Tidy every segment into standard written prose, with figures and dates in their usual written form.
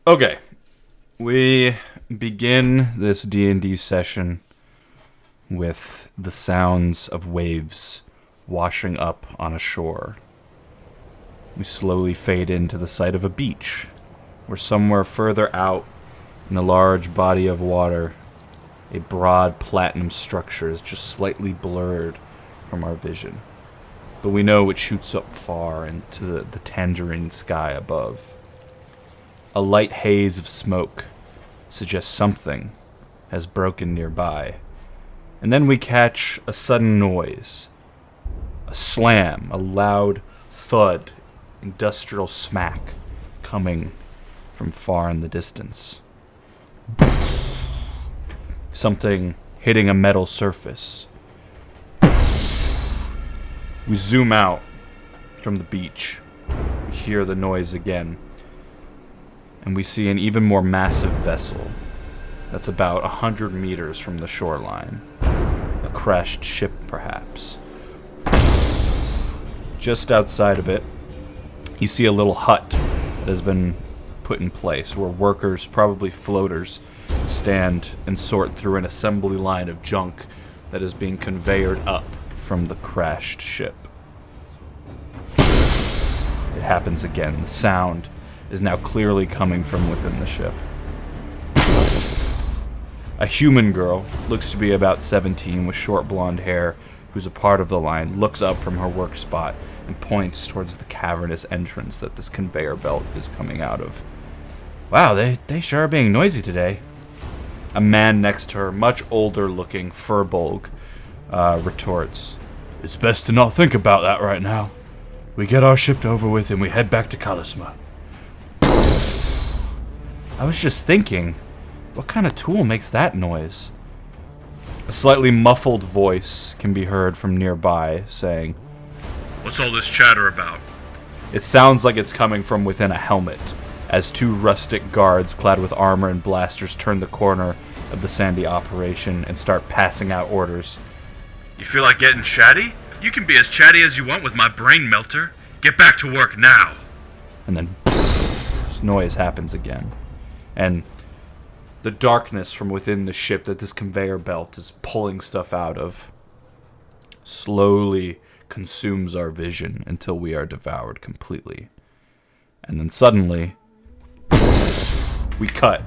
Okay, we begin this D&D session with the sounds of waves washing up on a shore. We slowly fade into the sight of a beach, where somewhere further out in a large body of water, a broad platinum structure is just slightly blurred from our vision. But we know it shoots up far into the tangerine sky above. A light haze of smoke suggests something has broken nearby. And then we catch a sudden noise. A slam, a loud thud, industrial smack coming from far in the distance. Something hitting a metal surface. We zoom out from the beach. We hear the noise again. And we see an even more massive vessel that's about 100 meters from the shoreline. A crashed ship, perhaps. Just outside of it, you see a little hut that has been put in place where workers, probably floaters, stand and sort through an assembly line of junk that is being conveyed up from the crashed ship. It happens again. The sound is now clearly coming from within the ship. A human girl, looks to be about 17 with short blonde hair, who's a part of the line, looks up from her work spot and points towards the cavernous entrance that this conveyor belt is coming out of. Wow, they sure are being noisy today. A man next to her, much older looking, Furbolg, retorts, "It's best to not think about that right now. We get our ship over with and we head back to Kalisma." I was just thinking, what kind of tool makes that noise? A slightly muffled voice can be heard from nearby, saying, "What's all this chatter about?" It sounds like it's coming from within a helmet, as two rustic guards clad with armor and blasters turn the corner of the Sandy operation and start passing out orders. "You feel like getting chatty? You can be as chatty as you want with my brain melter. Get back to work now." And then this noise happens again. And the darkness from within the ship that this conveyor belt is pulling stuff out of slowly consumes our vision until we are devoured completely. And then suddenly, we cut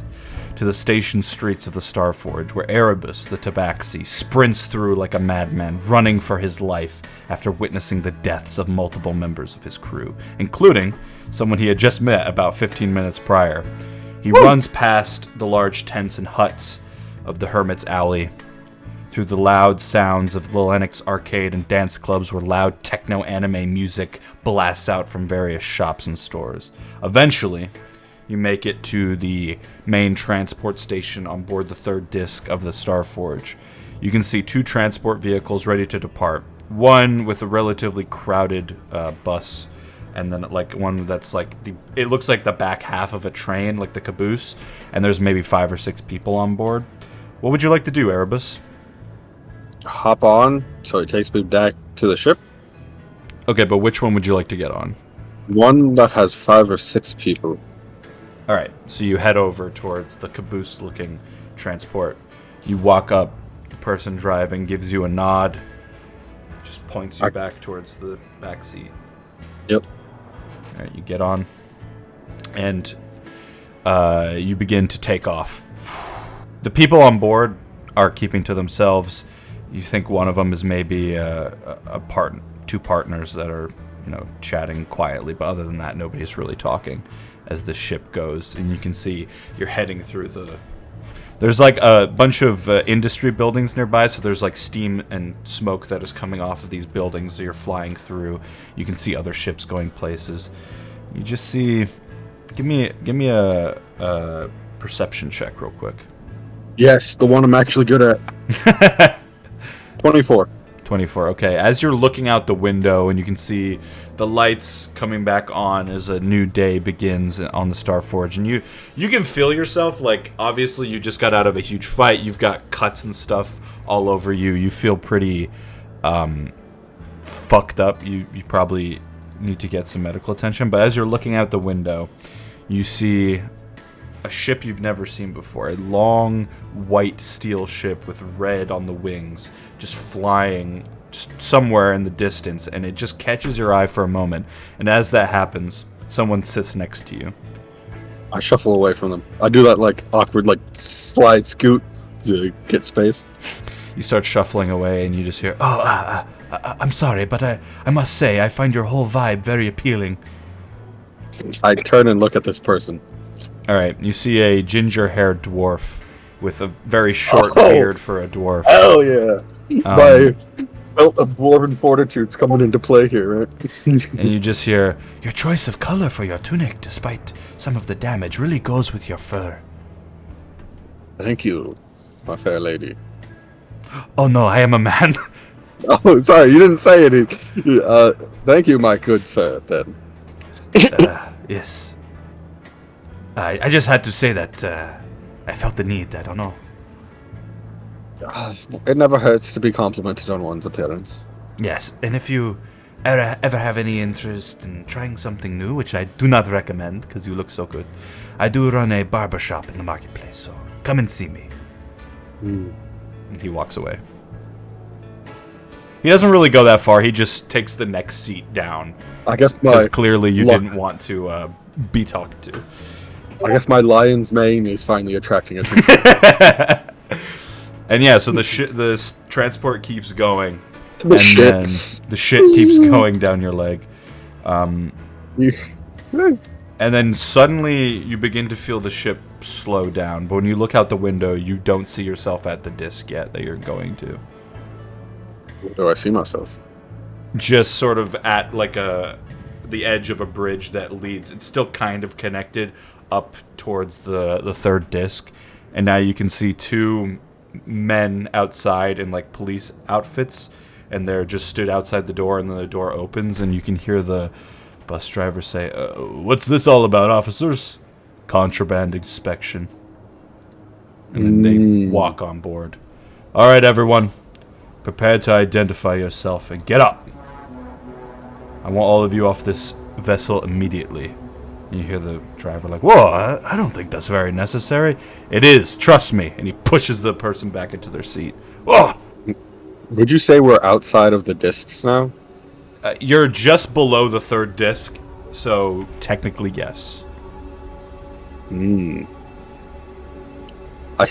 to the station streets of the Starforge, where Erebus, the Tabaxi, sprints through like a madman, running for his life after witnessing the deaths of multiple members of his crew, including someone he had just met about 15 minutes prior. He runs past the large tents and huts of the Hermit's Alley, through the loud sounds of the Lennox arcade and dance clubs where loud techno-anime music blasts out from various shops and stores. Eventually, you make it to the main transport station on board the third disc of the Starforge. You can see two transport vehicles ready to depart. One with a relatively crowded bus, and then like one that's like it looks like the back half of a train, like the caboose, and there's maybe 5 or 6 people on board. What would you like to do, Erebus? Hop on, so it takes me back to the ship. Okay, but which one would you like to get on? One that has 5 or 6 people. Alright, so you head over towards the caboose-looking transport. You walk up, the person driving gives you a nod, just points you back towards the back seat. Yep. Alright, you get on, and you begin to take off. The people on board are keeping to themselves. You think one of them is maybe two partners that are, chatting quietly, but other than that, nobody's really talking as the ship goes. And you can see you're heading through there's like a bunch of industry buildings nearby, so there's like steam and smoke that is coming off of these buildings that you're flying through. You can see other ships going places. You just see, give me a perception check real quick. Yes, the one I'm actually good at. 24. 24, okay. As you're looking out the window and you can see the lights coming back on as a new day begins on the Starforge, and you can feel yourself, like, obviously you just got out of a huge fight, you've got cuts and stuff all over you, you feel pretty fucked up, you probably need to get some medical attention, but as you're looking out the window, you see a ship you've never seen before. A long, white steel ship with red on the wings, just flying somewhere in the distance, and it just catches your eye for a moment. And as that happens, someone sits next to you. I shuffle away from them. I do that, like, awkward, like, slide scoot to get space. You start shuffling away, and you just hear, I'm sorry, but I must say, I find your whole vibe very appealing. I turn and look at this person. Alright, you see a ginger-haired dwarf with a very short beard for a dwarf. Hell yeah! My belt of dwarven fortitude's coming into play here, right? And you just hear, your choice of color for your tunic, despite some of the damage, really goes with your fur. Thank you, my fair lady. Oh no, I am a man. Oh, sorry, you didn't say anything. Thank you, my good sir, then. Yes. I just had to say that I felt the need, I don't know. It never hurts to be complimented on one's appearance. Yes, and if you ever have any interest in trying something new, which I do not recommend because you look so good, I do run a barber shop in the marketplace, so come and see me. And he walks away. He doesn't really go that far, he just takes the next seat down. I guess because clearly you didn't want to be talked to. I guess my lion's mane is finally attracting attention. And yeah, so the transport keeps going, The and shit. then the shit keeps going down your leg, and then suddenly you begin to feel the ship slow down. But when you look out the window, you don't see yourself at the disc yet that you're going to. Where do I see myself? Just sort of at like the edge of a bridge that leads. It's still kind of connected up towards the third disc, and now you can see two men outside in like police outfits, and they're just stood outside the door, and then the door opens and you can hear the bus driver say, what's this all about, officers? Contraband inspection. And then they walk on board. Alright, everyone, prepare to identify yourself and get up. I want all of you off this vessel immediately. You hear the driver like, whoa, I don't think that's very necessary. It is, trust me. And he pushes the person back into their seat. Whoa! Would you say we're outside of the discs now? You're just below the third disc, so technically yes. I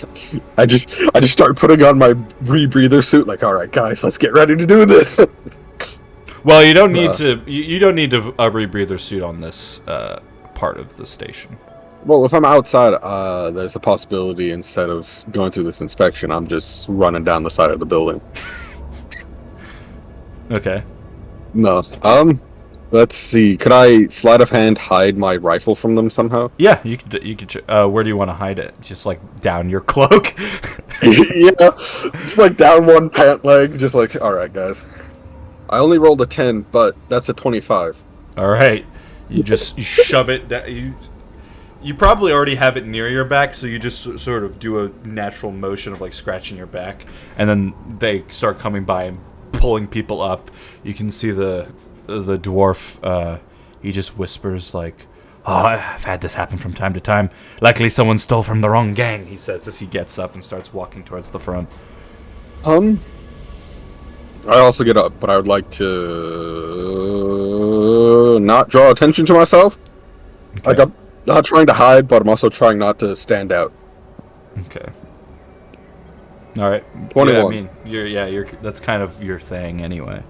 just start putting on my rebreather suit. Like, all right, guys, let's get ready to do this. Well, you don't need to. You don't need a rebreather suit on this part of the station. Well, if I'm outside, there's a possibility instead of going through this inspection, I'm just running down the side of the building. Okay. No. Let's see. Could I sleight of hand hide my rifle from them somehow? Yeah, you could. You could. Where do you want to hide it? Just like down your cloak. Yeah, just like down one pant leg. Just like, all right, guys. I only rolled a 10, but that's a 25. All right. You shove it down. You probably already have it near your back, so you just sort of do a natural motion of like scratching your back, and then they start coming by and pulling people up. You can see the dwarf. He just whispers like, "Oh, I've had this happen from time to time. Likely someone stole from the wrong gang," he says as he gets up and starts walking towards the front. I also get up, but I would like to not draw attention to myself. Okay. Like, I'm not trying to hide, but I'm also trying not to stand out. Okay. All right. 21. Yeah, I mean, you're that's kind of your thing anyway.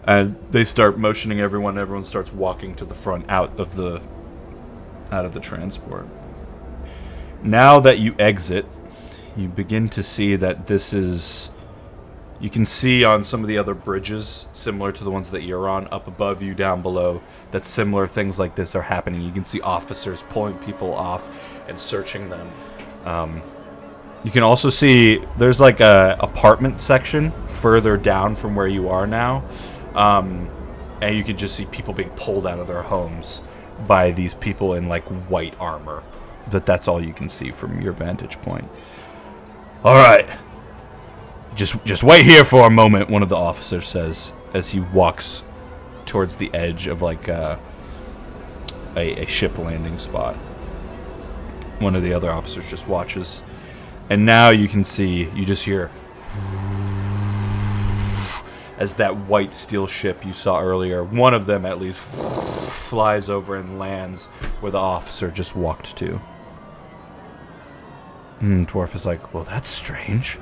And they start motioning everyone. Everyone starts walking to the front, out of the transport. Now that you exit, you begin to see that this is. You can see on some of the other bridges, similar to the ones that you're on, up above you, down below, that similar things like this are happening. You can see officers pulling people off and searching them. You can also see there's like a apartment section further down from where you are now. And you can just see people being pulled out of their homes by these people in like white armor. That's all you can see from your vantage point. All right. Just wait here for a moment, one of the officers says as he walks towards the edge of like a ship landing spot. One of the other officers just watches. And now you can see, you just hear as that white steel ship you saw earlier, one of them at least flies over and lands where the officer just walked to. Dwarf is like, well, that's strange.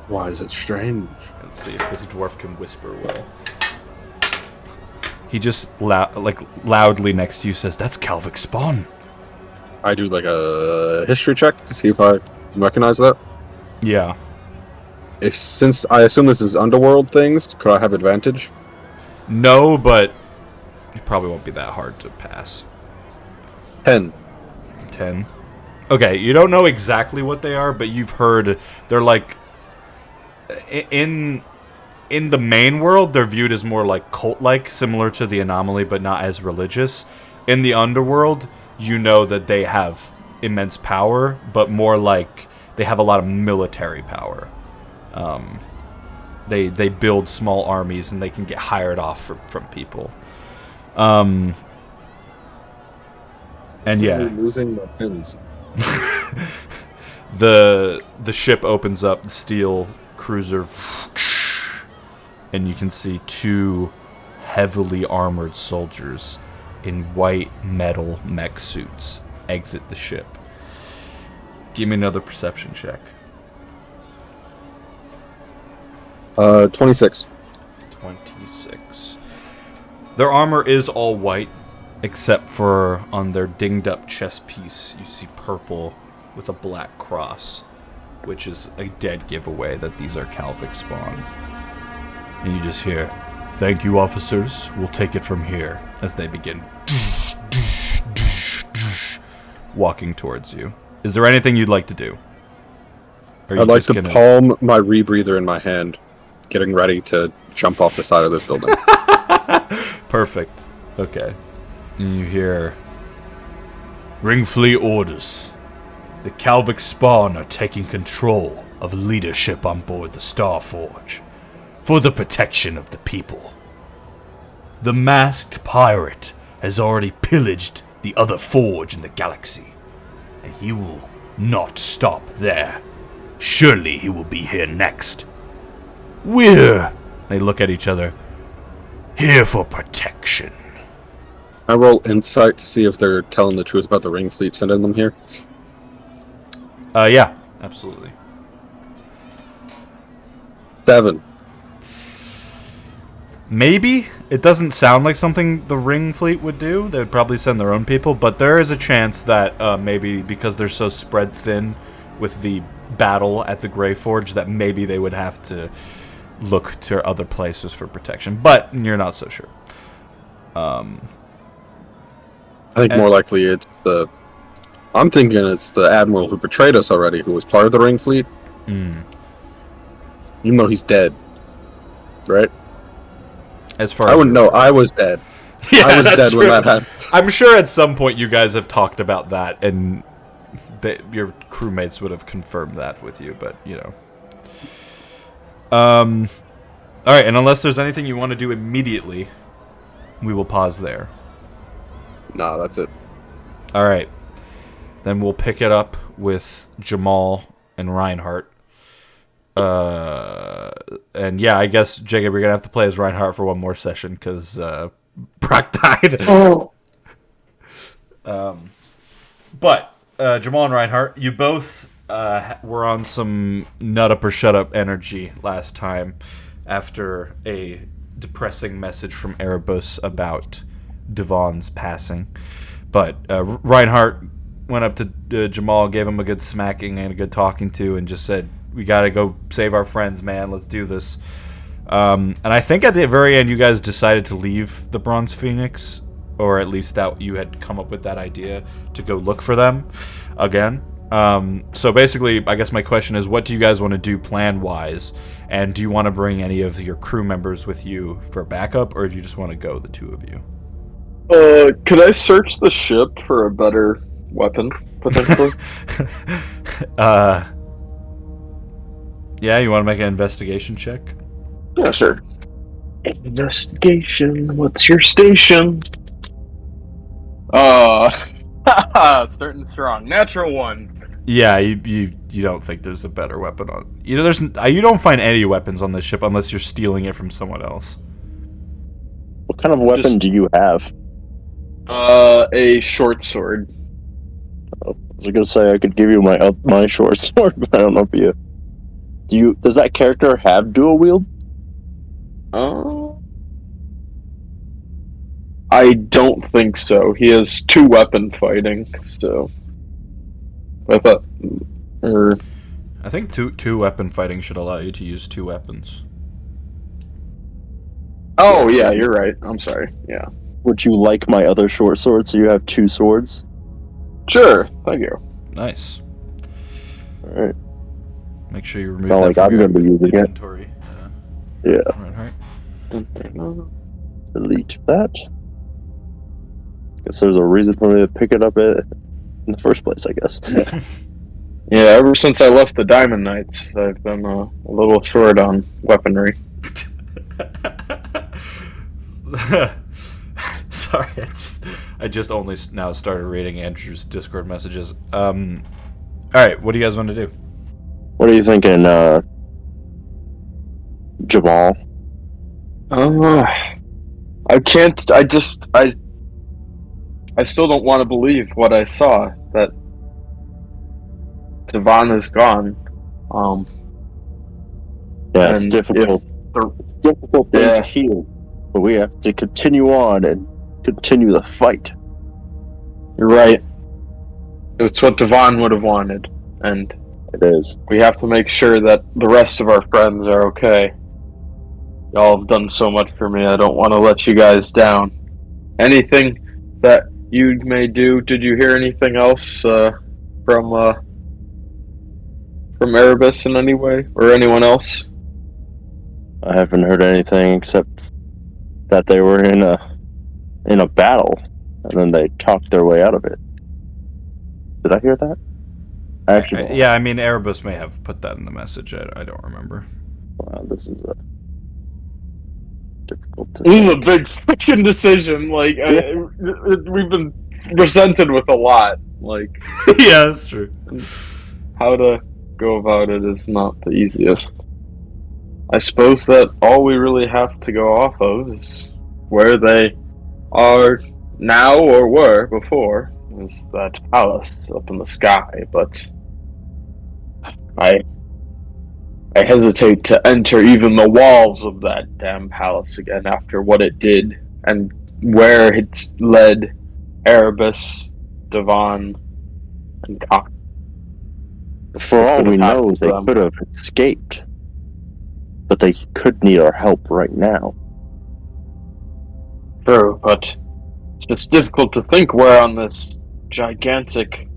Why is it strange? Let's see if this dwarf can whisper well. He just loudly next to you says, that's Calvic spawn. I do like a history check to see if I recognize that. Yeah. Since I assume this is underworld things, could I have advantage? No, but it probably won't be that hard to pass. 10. 10. Okay, you don't know exactly what they are, but you've heard they're like in the main world they're viewed as more like cult-like, similar to the anomaly, but not as religious. In the underworld, you know that they have immense power, but more like they have a lot of military power. They build small armies and they can get hired off from people. And yeah, losing my pins. the ship opens up, the steel cruiser, and you can see two heavily armored soldiers in white metal mech suits exit the ship. Give me another perception check. 26. 26. Their armor is all white, except for on their dinged up chest piece, you see purple with a black cross, which is a dead giveaway that these are Calvic spawn. And you just hear, "Thank you, officers. We'll take it from here," as they begin walking towards you. Is there anything you'd like to do? I'd like to palm my rebreather in my hand, getting ready to jump off the side of this building. Perfect. Okay. And you hear, "Ring Fleet orders. The Calvic spawn are taking control of leadership on board the Starforge for the protection of the people. The masked pirate has already pillaged the other forge in the galaxy, and he will not stop there. Surely he will be here next. We're," they look at each other, "here for protection." I roll insight to see if they're telling the truth about the Ring Fleet sending them here. Yeah, absolutely. 7. Maybe. It doesn't sound like something the Ring Fleet would do. They would probably send their own people, but there is a chance that maybe because they're so spread thin with the battle at the Grey Forge that maybe they would have to look to other places for protection. But you're not so sure. I think more likely it's the... I'm thinking it's the Admiral who betrayed us already, who was part of the Ring Fleet. Even though he's dead. Right? As far I as wouldn't know. I was dead. Yeah, I was that's dead true. when that happened. I'm sure at some point you guys have talked about that, and your crewmates would have confirmed that with you, but, you know. Alright, and unless there's anything you want to do immediately, we will pause there. Nah, that's it. Alright. Then we'll pick it up with Jamal and Reinhardt. And yeah, I guess, Jacob, you're going to have to play as Reinhardt for one more session, because Brock died. Oh. But, Jamal and Reinhardt, you both were on some nut up or shut up energy last time after a depressing message from Erebus about Devon's passing. But Reinhardt went up to Jamal, gave him a good smacking and a good talking to, and just said, "We gotta go save our friends, man. Let's do this." And I think at the very end you guys decided to leave the Bronze Phoenix, or at least that you had come up with that idea to go look for them again. So basically, I guess my question is, what do you guys want to do plan-wise? And do you want to bring any of your crew members with you for backup, or do you just want to go, the two of you? Could I search the ship for a better weapon, potentially? Yeah, you want to make an investigation check? Yeah, sure. Investigation, what's your station? Haha, starting strong. Natural one. Yeah, you don't think there's a better weapon on... you don't find any weapons on this ship unless you're stealing it from someone else. What kind of weapon do you have? A short sword. I was gonna say I could give you my short sword, but I don't know if you. Does that character have dual wield? I don't think so. He has 2 weapon fighting, so I thought. I think two weapon fighting should allow you to use 2 weapons. Oh yeah, you're right. I'm sorry. Yeah. Would you like my other short sword so you have 2 swords? Sure. Thank you. Nice. Alright. Make sure you remove Sound that like from I'm your gonna be using it. inventory. Yeah. Alright. Delete that. Guess there's a reason for me to pick it up in the first place, I guess. Yeah. Ever since I left the Diamond Knights, I've been a little short on weaponry. Sorry, I just only now started reading Andrew's Discord messages. Alright, what do you guys want to do? What are you thinking, Jamal? I can't. I still don't want to believe what I saw. That Devon is gone. Yeah, it's And difficult. It's a difficult thing to heal, but we have to continue on and continue the fight. You're right. It's what Devon would have wanted, and It is. we have to make sure that the rest of our friends are okay. Y'all have done so much for me. I don't want to let you guys down. Anything that you may do? Did you hear anything else from Erebus in any way, or anyone else? I haven't heard anything except that they were in a battle, and then they talked their way out of it. Did I hear that? Actually, Yeah, I mean, Erebus may have put that in the message. I don't remember. wow, this is a difficult. This is a big freaking decision. Like, we've been presented with a lot. Like, Yeah, that's true. how to go about it is not the easiest. I suppose that all we really have to go off of is where they are now or were before, is that palace up in the sky, but I hesitate to enter even the walls of that damn palace again after what it did and where it led Erebus, Devon, and Cox. For all we know, happened to they them. could have escaped, but they could need our help right now. True, but it's just difficult to think where on this gigantic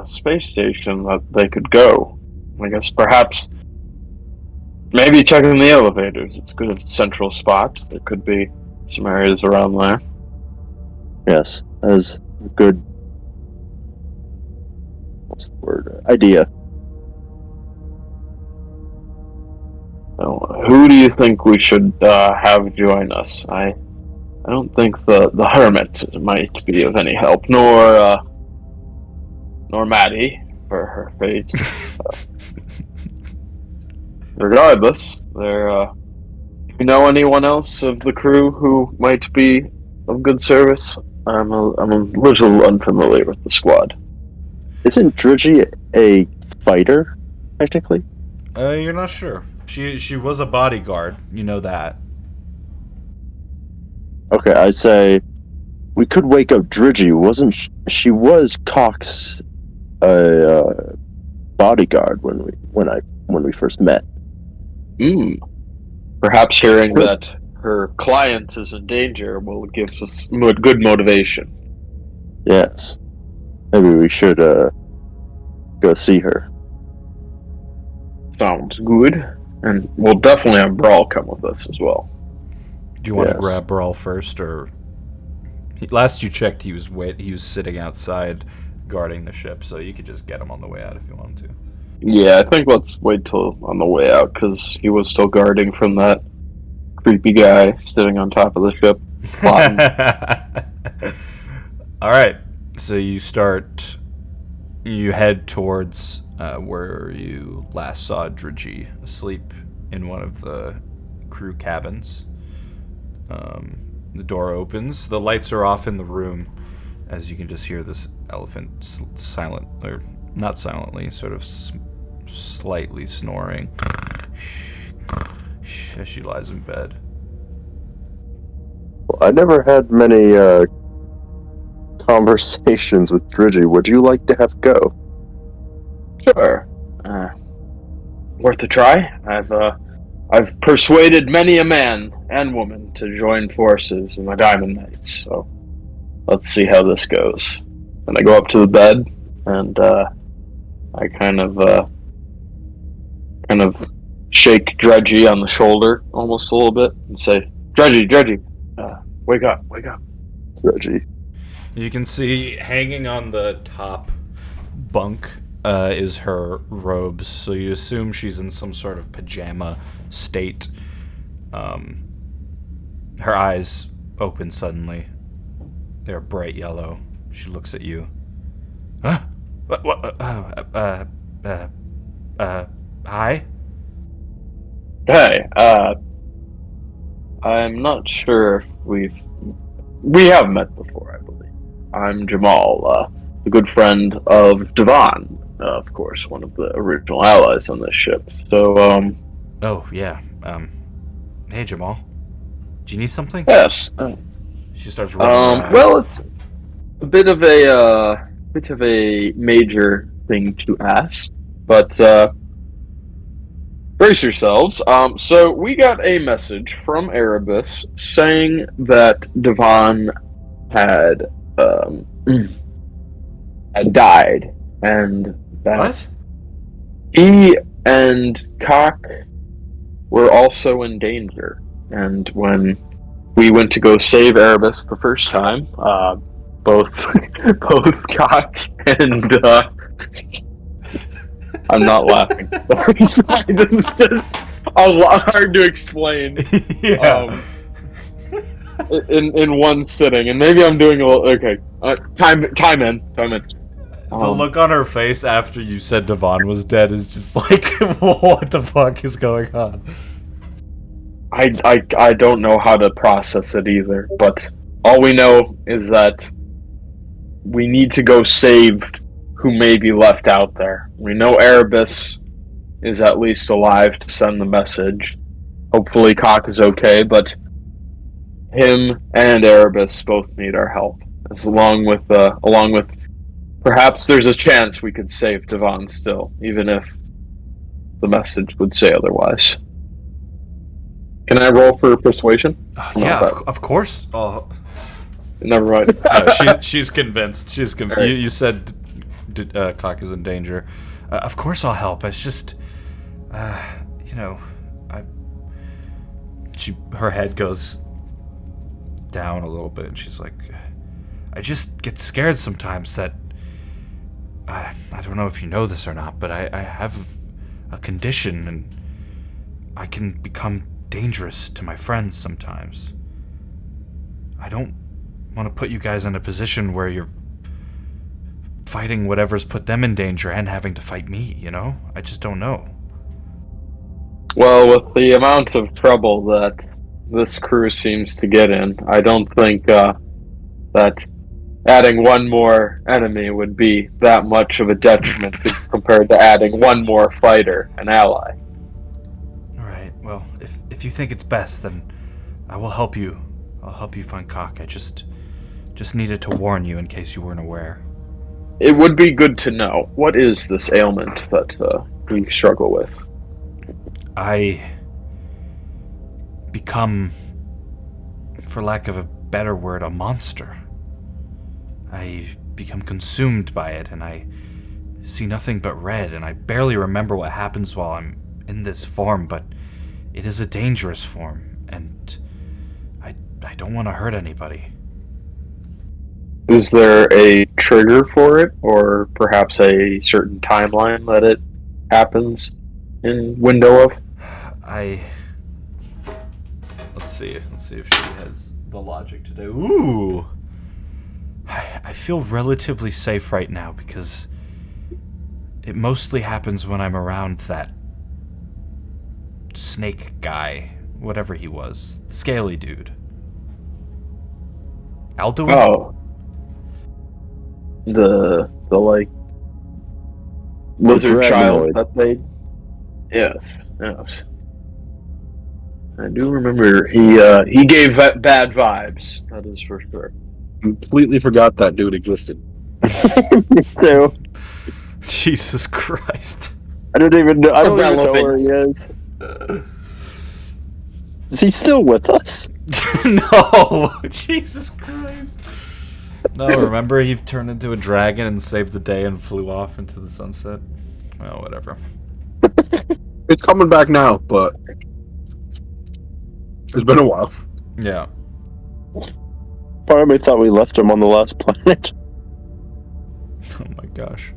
space station that they could go. I guess perhaps maybe checking the elevators. It's a good central spot. There could be some areas around there. Yes, that is a good. What's the word? Idea. So, who do you think we should have join us? I don't think the hermit might be of any help, nor Maddie for her fate. Regardless, you know anyone else of the crew who might be of good service? I'm a little unfamiliar with the squad. Isn't Drigi a fighter, technically? You're not sure. She was a bodyguard. You know that. Okay, I'd say we could wake up Drigi. Wasn't she was Cox bodyguard when we first met? Perhaps hearing that her client is in danger will give us good motivation. Yes. Maybe we should go see her. Sounds good. And we'll definitely have Brawl come with us as well. Do you want to Yes. grab Brawl first, or last you checked, he was sitting outside guarding the ship, so you could just get him on the way out if you wanted to. Yeah, I think let's wait till on the way out, because he was still guarding from that creepy guy sitting on top of the ship. plotting. All right. So you head towards where you last saw Dridgy asleep in one of the crew cabins. The door opens. The lights are off in the room, as you can just hear this elephant silent, or not silently, sort of slightly snoring as she lies in bed. Well, I never had many conversations with Dridgy. Would you like to have a go? Sure. Worth a try. I've persuaded many a man and woman to join forces in the Diamond Knights, so let's see how this goes. And I go up to the bed, and I kind of shake Dredgy on the shoulder almost a little bit and say, Dredgy, wake up. Dredgy. You can see hanging on the top bunk is her robes, so you assume she's in some sort of pajama state. Her eyes open suddenly. They're bright yellow. She looks at you. Huh? What? Hi? Hey, I'm not sure if we have met before, I believe. I'm Jamal, a good friend of Devon, of course, one of the original allies on this ship. So, Oh, yeah. Hey, Jamal. Do you need something? yes. She starts rolling her eyes. Well, it's a bit of a major thing to ask, but brace yourselves. So we got a message from Erebus saying that Devon had died, and that What? he and Cock were also in danger. And when we went to go save Erebus the first time, both Cock and I'm not laughing. This is just a lot hard to explain. Yeah. In one sitting, and maybe I'm doing a little. Okay, time in. The look on her face after you said Devon was dead is just like, what the fuck is going on? I don't know how to process it either, but all we know is that we need to go save who may be left out there. We know Erebus is at least alive to send the message. Hopefully Cock is okay, but him and Erebus both need our help. Along with perhaps there's a chance we could save Devon still, even if the message would say otherwise. Can I roll for persuasion? Yeah, of course. Oh. Never mind. No, she's convinced. Right. You said Cock is in danger. Of course I'll help. It's just, her head goes down a little bit, and she's like, I just get scared sometimes that, I don't know if you know this or not, but I have a condition, and I can become dangerous to my friends sometimes. I don't want to put you guys in a position where you're fighting whatever's put them in danger and having to fight me, you know? I just don't know. Well, with the amount of trouble that this crew seems to get in, I don't think that adding one more enemy would be that much of a detriment compared to adding one more fighter, an ally. Alright, well, if you think it's best, then I will help you. I'll help you find Cock. I just needed to warn you in case you weren't aware. It would be good to know. What is this ailment that we struggle with? I become, for lack of a better word, a monster. I become consumed by it, and I see nothing but red, and I barely remember what happens while I'm in this form, but it is a dangerous form, and I don't want to hurt anybody. Is there a trigger for it, or perhaps a certain timeline that it happens in window of? Let's see if she has the logic to do. Ooh! I feel relatively safe right now because it mostly happens when I'm around that snake guy, whatever he was, scaly dude. Alduin? Oh, the like lizard child dragonoid. that they. Yes, yes. I do remember he gave bad vibes. That is for sure. Completely forgot that dude existed. Too. Jesus Christ. I don't even know where Irrelevant. he is. Is he still with us? No! Jesus Christ. No, remember he turned into a dragon and saved the day and flew off into the sunset? Well, whatever. It's coming back now, but it's been a while. Yeah. Part of me thought we left him on the last planet. Oh my gosh.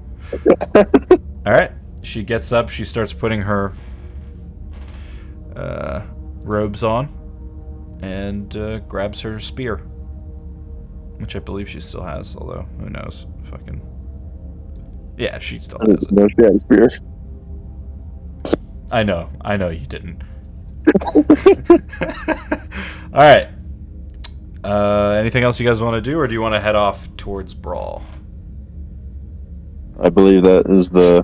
Alright. She gets up, she starts putting her robes on, and grabs her spear. Which I believe she still has, although, who knows. Fucking... Yeah, she still has it. No, she had a spear. I know you didn't. Alright. Anything else you guys want to do, or do you want to head off towards Brawl? I believe that is the...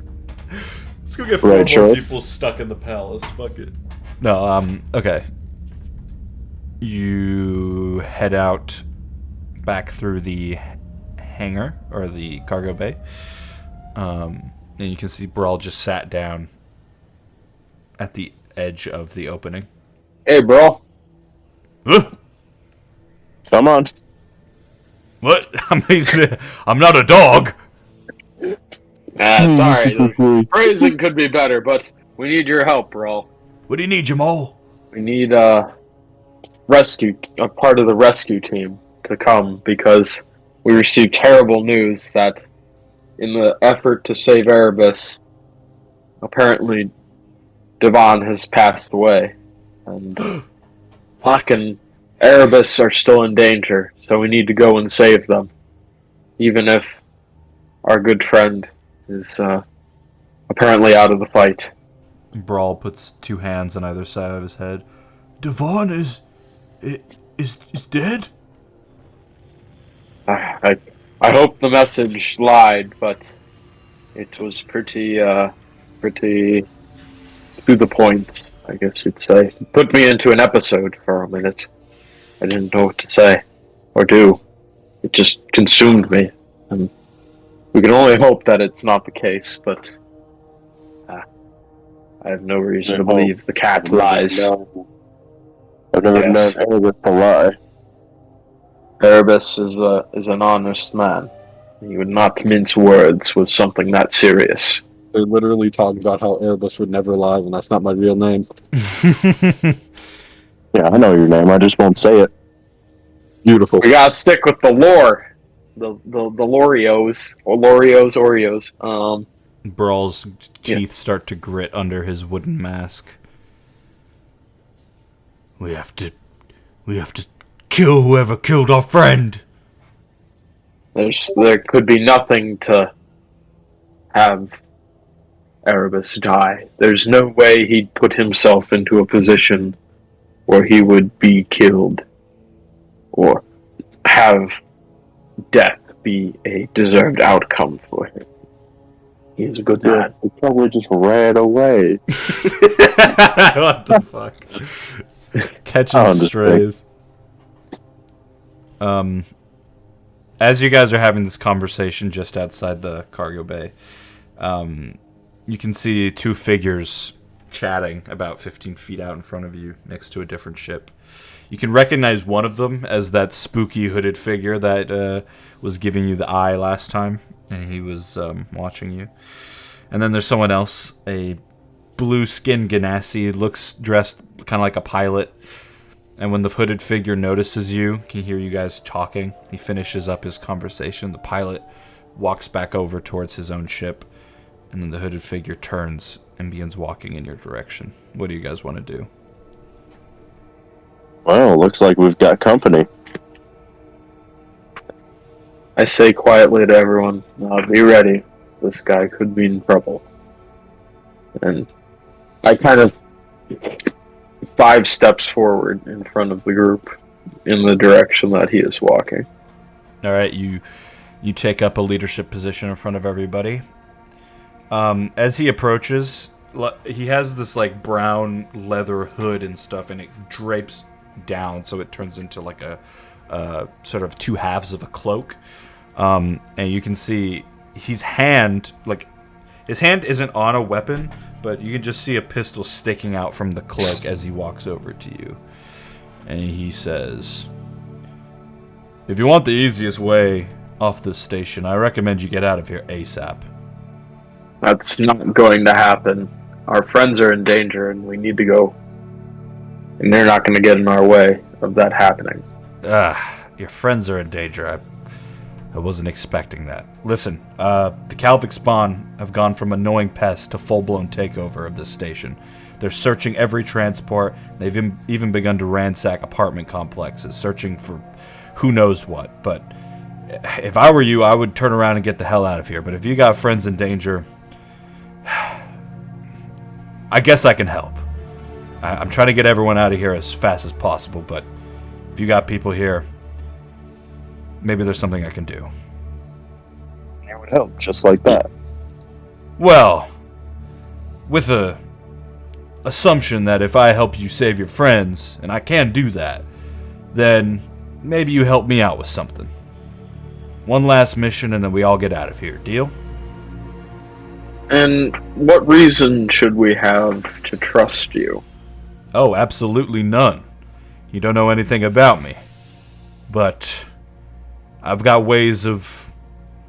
Let's go get four more choice. People stuck in the palace. Fuck it. No, okay. You head out back through the hangar, or the cargo bay. And you can see Brawl just sat down at the edge of the opening. Hey, bro. Come on. What? I'm not a dog. Sorry. The phrasing could be better, but we need your help, bro. What do you need, Jamal? We need a part of the rescue team to come because we received terrible news that in the effort to save Erebus, apparently Devon has passed away. And Hawk and Erebus are still in danger, so we need to go and save them. Even if our good friend is apparently out of the fight. Brawl puts two hands on either side of his head. Devon is dead? I hope the message lied, but it was pretty to the point, I guess you'd say. It put me into an episode for a minute. I didn't know what to say or do. It just consumed me. And we can only hope that it's not the case, but I have no reason to believe the cat lies. I've never known Erebus to lie. Erebus is an honest man. He would not mince words with something that serious. They're literally talking about how Erebus would never lie when that's not my real name. Yeah, I know your name. I just won't say it. Beautiful. We gotta stick with the lore. The Lorios. Or Oreos. Brawl's teeth start to grit under his wooden mask. We have to kill whoever killed our friend. There could be nothing to have Erebus die. There's no way he'd put himself into a position where he would be killed or have death be a deserved outcome for him. He is a good man. He probably just ran away. What the fuck? Catching strays. As you guys are having this conversation just outside the cargo bay, you can see two figures chatting about 15 feet out in front of you next to a different ship. You can recognize one of them as that spooky hooded figure that was giving you the eye last time, and he was watching you. And then there's someone else, a blue-skinned Ganassi, looks dressed kind of like a pilot. And when the hooded figure notices you, can hear you guys talking. He finishes up his conversation. The pilot walks back over towards his own ship, and then the hooded figure turns and begins walking in your direction. What do you guys want to do? Well, looks like we've got company. I say quietly to everyone, be ready. This guy could be in trouble. And I kind of 5 steps forward in front of the group in the direction that he is walking. All right, you take up a leadership position in front of everybody. As he approaches, he has this like brown leather hood and stuff, and it drapes down, so it turns into like a sort of 2 halves of a cloak. And you can see his hand isn't on a weapon, but you can just see a pistol sticking out from the cloak as he walks over to you. And he says, "If you want the easiest way off this station, I recommend you get out of here ASAP." That's not going to happen. Our friends are in danger and we need to go. And they're not going to get in our way of that happening. Your friends are in danger. I wasn't expecting that. Listen, the Calvic spawn have gone from annoying pests to full-blown takeover of this station. They're searching every transport. They've even begun to ransack apartment complexes, searching for who knows what. But if I were you, I would turn around and get the hell out of here. But if you got friends in danger, I guess I can help. I'm trying to get everyone out of here as fast as possible, but if you got people here, maybe there's something I can do. It would help, just like that. Well, with a assumption that if I help you save your friends, and I can do that, then maybe you help me out with something. One last mission and then we all get out of here. Deal? And what reason should we have to trust you? Oh, absolutely none. You don't know anything about me. But I've got ways of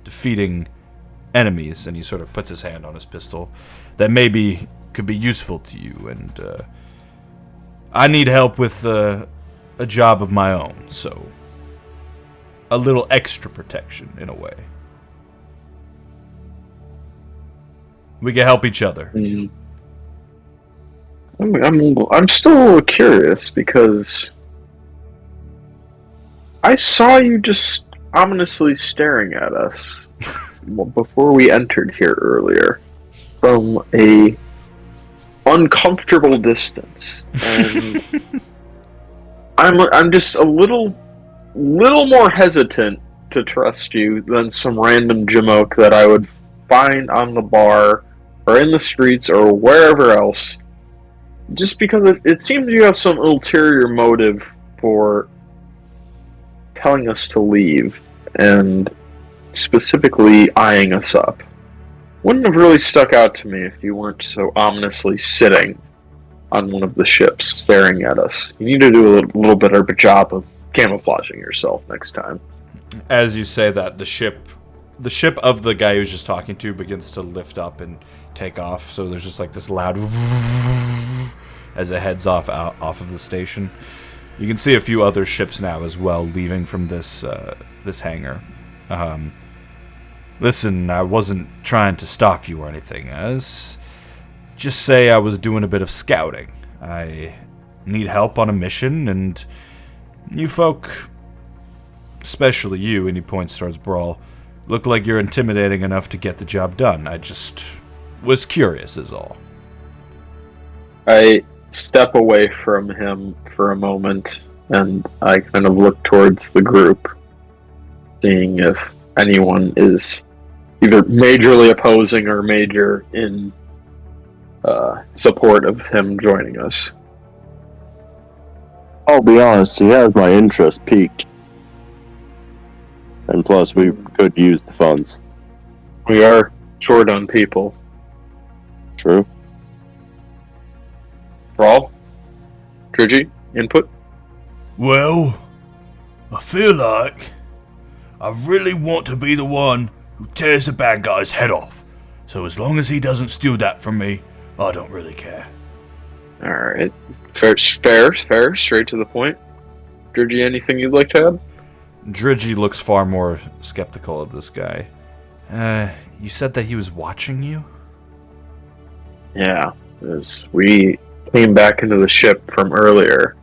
defeating enemies, and he sort of puts his hand on his pistol, that maybe could be useful to you, and I need help with a job of my own, so a little extra protection in a way. We can help each other. I'm still a little curious because I saw you just ominously staring at us before we entered here earlier from a uncomfortable distance, and I'm just a little more hesitant to trust you than some random jamoke that I would find on the bar or in the streets or wherever else, just because it seems you have some ulterior motive for telling us to leave and specifically eyeing us up. Wouldn't have really stuck out to me if you weren't so ominously sitting on one of the ships staring at us. You need to do a little bit of a job of camouflaging yourself next time. As you say that, the ship of the guy who's just talking to begins to lift up and take off. So there's just like this loud as it heads off of the station. You can see a few other ships now as well leaving from this hangar. Listen, I wasn't trying to stalk you or anything. Just say I was doing a bit of scouting. I need help on a mission, and you folk, especially you, and he points towards Brawl, look like you're intimidating enough to get the job done. I just was curious is all. I step away from him for a moment, and I kind of look towards the group, seeing if anyone is either majorly opposing or major in support of him joining us. I'll be honest, he has my interest piqued. And plus, we could use the funds. We are short on people. True. Brawl? Trigi? Input? Well, I feel like I really want to be the one who tears the bad guy's head off. So as long as he doesn't steal that from me, I don't really care. Alright. Fair, straight to the point. Trigi, anything you'd like to add? Drigi looks far more skeptical of this guy. You said that he was watching you? Yeah, as we came back into the ship from earlier,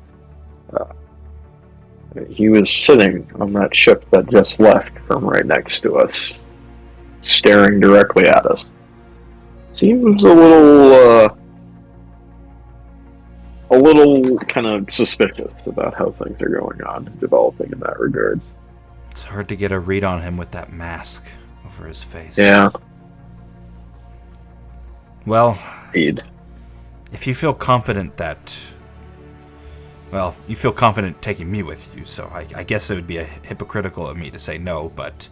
he was sitting on that ship that just left from right next to us, staring directly at us. Seems a little kind of suspicious about how things are going on and developing in that regard. It's hard to get a read on him with that mask over his face. Yeah. Well, Indeed. if you feel confident that... Well, you feel confident taking me with you, so I guess it would be hypocritical of me to say no, but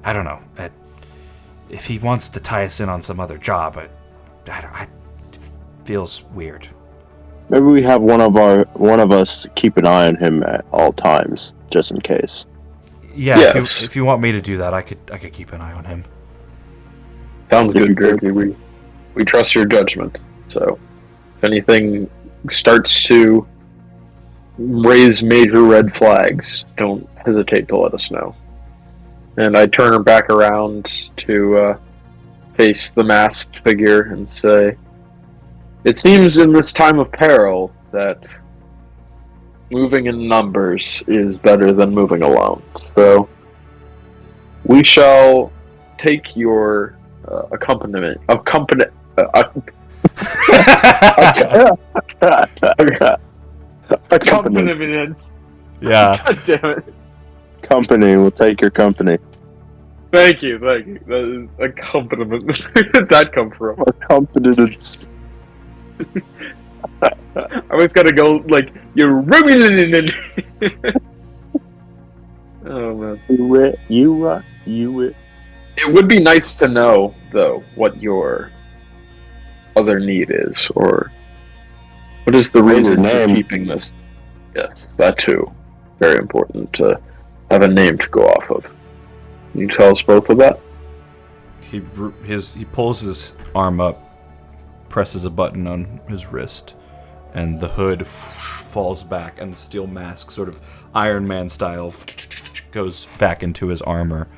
I don't know. If he wants to tie us in on some other job, it feels weird. Maybe we have one of us keep an eye on him at all times, just in case. Yeah, Yes. if you want me to do that, I could keep an eye on him. Sounds good, Greggy. We trust your judgment. So, if anything starts to raise major red flags, don't hesitate to let us know. And I turn her back around to face the masked figure and say, "It seems in this time of peril that moving in numbers is better than moving alone. So we shall take your accompaniment. Accompaniment. Yeah. God damn it. Company, we'll take your company. Thank you. That is accompaniment. Where did that come from? Accompaniment. I was gonna go like you're rubbing. Oh man. You it. It would be nice to know though what your other need is, or what is the reason for name. keeping this. Yes, that too. Very important to have a name to go off of. Can you tell us both of that? He pulls his arm up, presses a button on his wrist, and the hood falls back, and the steel mask, sort of Iron Man style, goes back into his armor.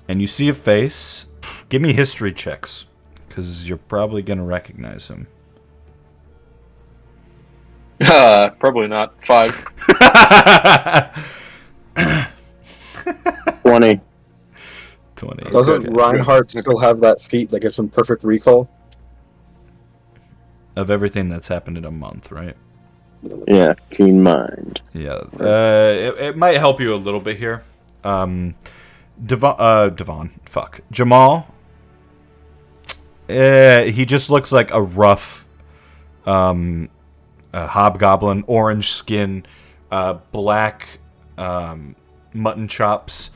And you see a face. Give me history checks, because you're probably going to recognize him. Probably not. 5. 20. 20. Doesn't Okay. Reinhardt still have that feat that gives him perfect recall? Of everything that's happened in a month, right? Yeah, keen mind. Yeah. It might help you a little bit here. Jamal. He just looks like a rough hobgoblin, orange skin, black mutton chops,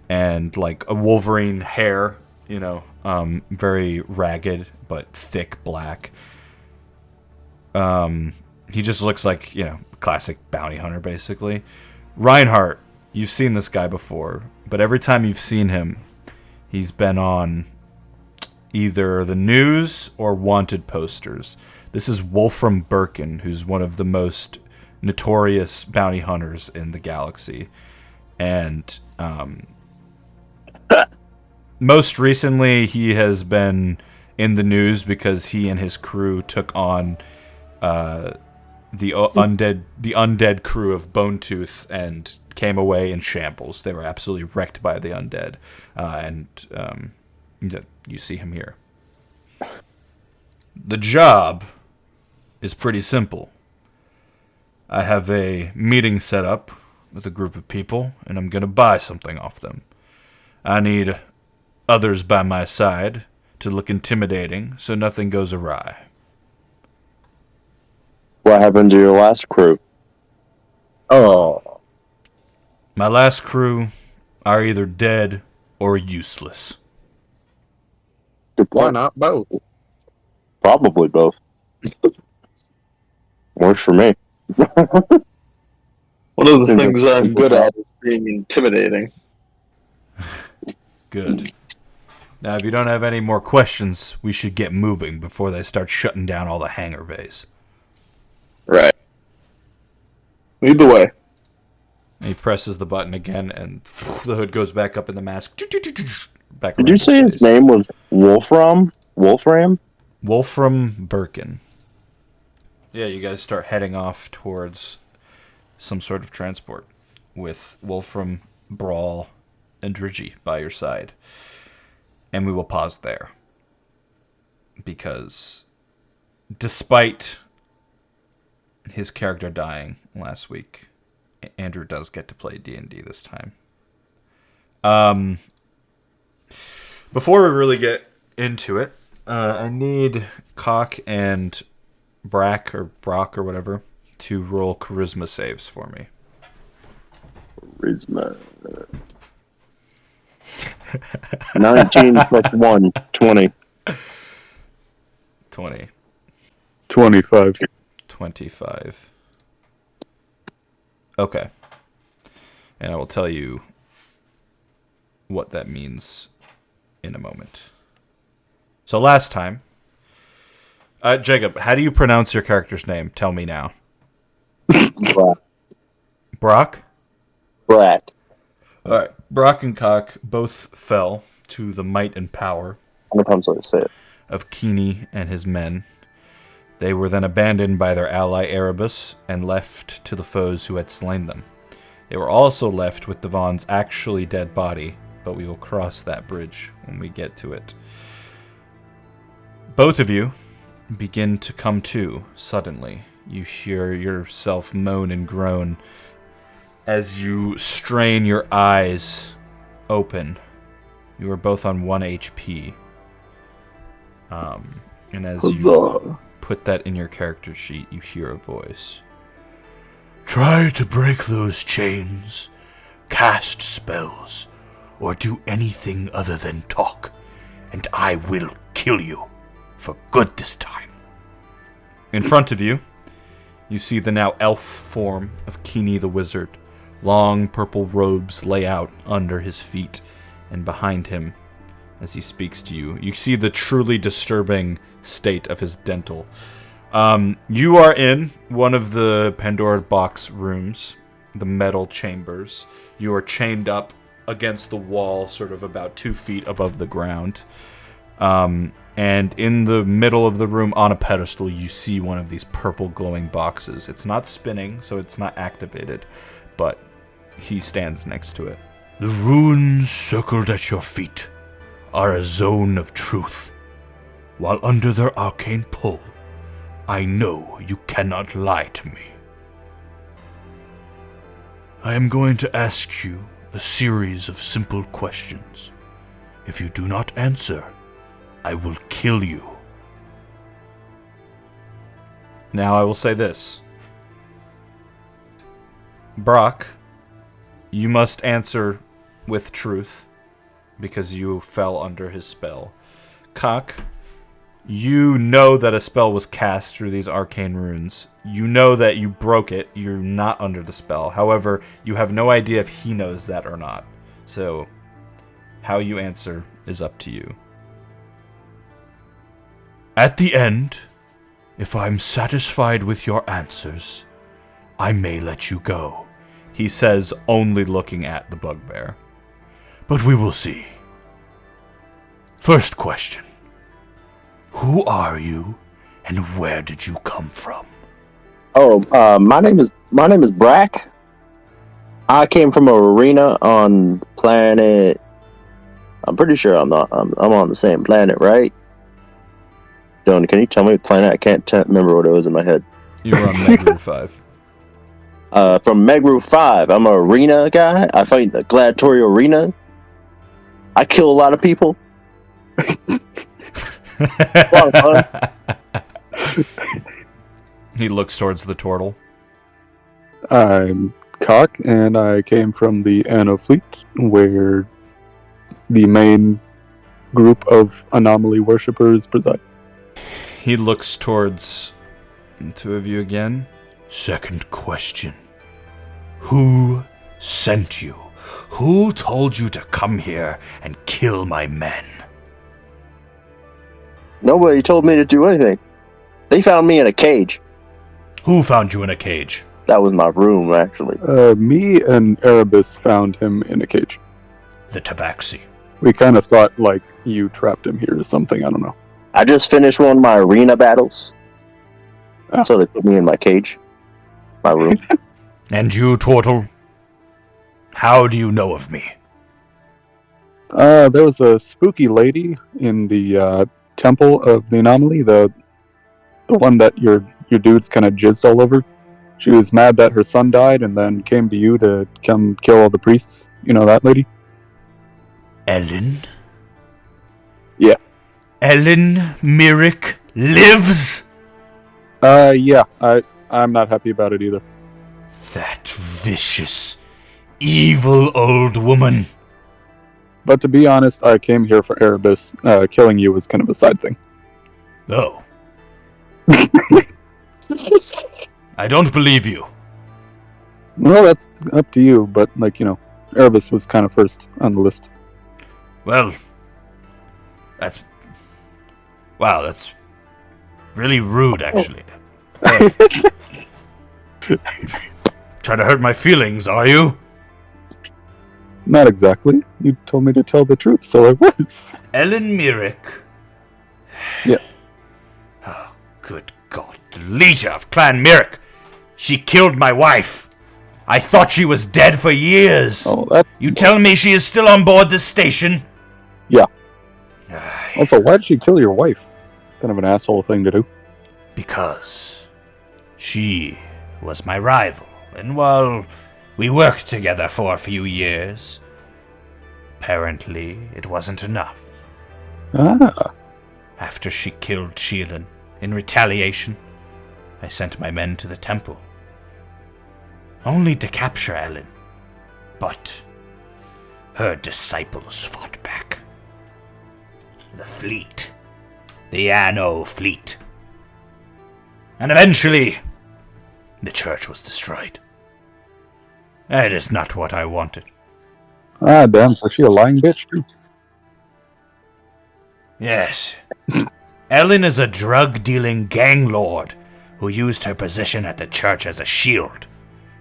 and like a Wolverine hair, very ragged but thick black. He just looks like, classic bounty hunter, basically. Reinhardt, you've seen this guy before, but every time you've seen him, he's been on either the news or wanted posters. This is Wolfram Birkin, who's one of the most notorious bounty hunters in the galaxy. And most recently, he has been in the news because he and his crew took on the undead crew of Bone Tooth and came away in shambles. They were absolutely wrecked by the undead, and you see him here. The job is pretty simple. I have a meeting set up with a group of people, and I'm going to buy something off them. I need others by my side to look intimidating so nothing goes awry. What happened to your last crew? Oh. My last crew are either dead or useless. Good Why point. not both? Probably both. Works for me. One of the things I'm good at is being intimidating. Good. Now, if you don't have any more questions, we should get moving before they start shutting down all the hangar bays. Right. Lead the way. And he presses the button again, and the hood goes back up in the mask. Back Did you say his name was Wolfram? Wolfram? Wolfram Birkin. Yeah, you guys start heading off towards some sort of transport. with Wolfram, Brawl, and Drigi by your side. And we will pause there. Because despite his character dying last week, Andrew does get to play D&D this time. Before we really get into it, I need Cock and Brock or whatever to roll charisma saves for me. Charisma. 19 plus 1, 20. 20. 25. 25. Okay. And I will tell you what that means in a moment. So last time, Jacob, how do you pronounce your character's name? Tell me now. Brock. Brock? Brat. All right. Brock and Cock both fell to the might and power How many times do I say it? of Keeney and his men. They were then abandoned by their ally Erebus and left to the foes who had slain them. They were also left with Devon's actually dead body, but we will cross that bridge when we get to it. Both of you begin to come to suddenly. You hear yourself moan and groan as you strain your eyes open. You are both on 1 HP. And as you put that in your character sheet, you hear a voice. Try to break those chains, cast spells, or do anything other than talk, and I will kill you for good this time. In front of you, you see the now elf form of Keeney the Wizard. Long purple robes lay out under his feet, and behind him, as he speaks to you, you see the truly disturbing state of his dental. You are in one of the Pandora box rooms, the metal chambers. You are chained up against the wall, sort of about 2 feet above the ground. And in the middle of the room, on a pedestal, you see one of these purple glowing boxes. It's not spinning, so it's not activated, but he stands next to it. The runes circled at your feet are a zone of truth. While under their arcane pull, I know you cannot lie to me. I am going to ask you a series of simple questions. If you do not answer, I will kill you. Now I will say this. Brock, you must answer with truth, because you fell under his spell. Cock, you know that a spell was cast through these arcane runes. You know that you broke it. You're not under the spell. However, you have no idea if he knows that or not. So, how you answer is up to you. At the end, if I'm satisfied with your answers, I may let you go, he says, only looking at the bugbear. But we will see. First question. Who are you, and where did you come from? Oh, my name is Brack. I came from an arena on planet. I'm pretty sure I'm on the same planet, right? Dylan, can you tell me what planet? I can't remember what it was in my head. You were on Megru 5. From Megru 5. I'm an arena guy. I fight in the gladiatorial arena. I kill a lot of people. He looks towards the turtle. I'm Cock, and I came from the Anno Fleet, where the main group of anomaly worshippers preside. He looks towards the two of you again. Second question. Who sent you? Who told you to come here and kill my men? Nobody told me to do anything. They found me in a cage. Who found you in a cage? That was my room, actually. Me and Erebus found him in a cage. The Tabaxi. We kind of thought, like, you trapped him here or something, I don't know. I just finished one of my arena battles. Ah. So they put me in my cage. My room. And you, Turtle? How do you know of me? There was a spooky lady in the temple of the anomaly, the one that your dudes kind of jizzed all over. She was mad that her son died and then came to you to come kill all the priests. You know that lady? Ellen? Yeah. Ellen Myrick lives? Yeah, I'm not happy about it either. That vicious, evil old woman. But to be honest, I came here for Erebus. Killing you was kind of a side thing. Oh. I don't believe you. Well, that's up to you, but, Erebus was kind of first on the list. Well, that's really rude, actually. Trying to hurt my feelings, are you? Not exactly. You told me to tell the truth, so I was. Ellen Myrick. Yes. Oh, good God. The leader of Clan Myrick. She killed my wife. I thought she was dead for years. Oh, that... You tell me she is still on board this station? Yeah. Also, why did she kill your wife? Kind of an asshole thing to do. Because she was my rival. And while we worked together for a few years, apparently it wasn't enough. Ah. After she killed Sheelan, in retaliation, I sent my men to the temple. Only to capture Ellen. But her disciples fought back. The fleet. The Anno fleet. And eventually, the church was destroyed. That is not what I wanted. Ah, damn, so she a lying bitch, too? Yes. Ellen is a drug-dealing gang lord who used her position at the church as a shield.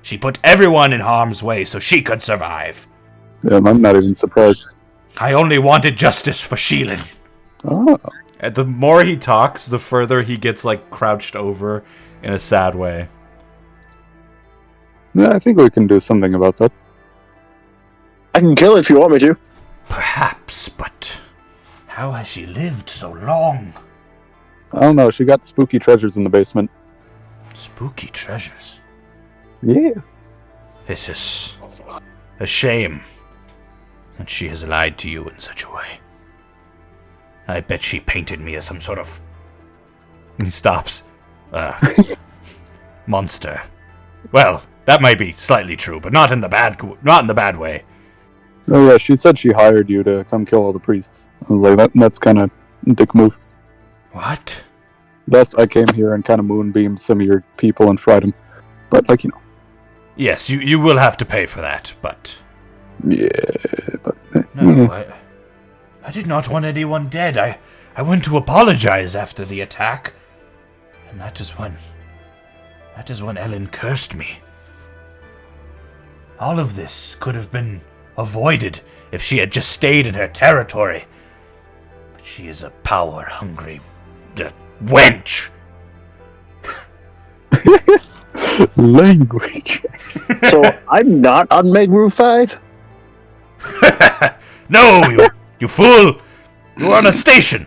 She put everyone in harm's way so she could survive. Damn, I'm not even surprised. I only wanted justice for Sheelan. Oh. And the more he talks, the further he gets, crouched over in a sad way. Yeah, I think we can do something about that. I can kill if you want me to. Perhaps, but how has she lived so long? I don't know, she got spooky treasures in the basement. Spooky treasures? Yes. This is a shame that she has lied to you in such a way. I bet she painted me as some sort of... And he stops. Monster. Well, that might be slightly true, but not in the bad way. Oh yeah, she said she hired you to come kill all the priests. I was like, that's kind of dick move. What? Thus, I came here and kind of moonbeamed some of your people and fried them. But, Yes, you will have to pay for that, but... Yeah, but... No, I did not want anyone dead. I went to apologize after the attack. And that is when Ellen cursed me. All of this could have been avoided if she had just stayed in her territory. But she is a power-hungry wench. Language. So I'm not on Megru 5? No, you fool! You're on a station!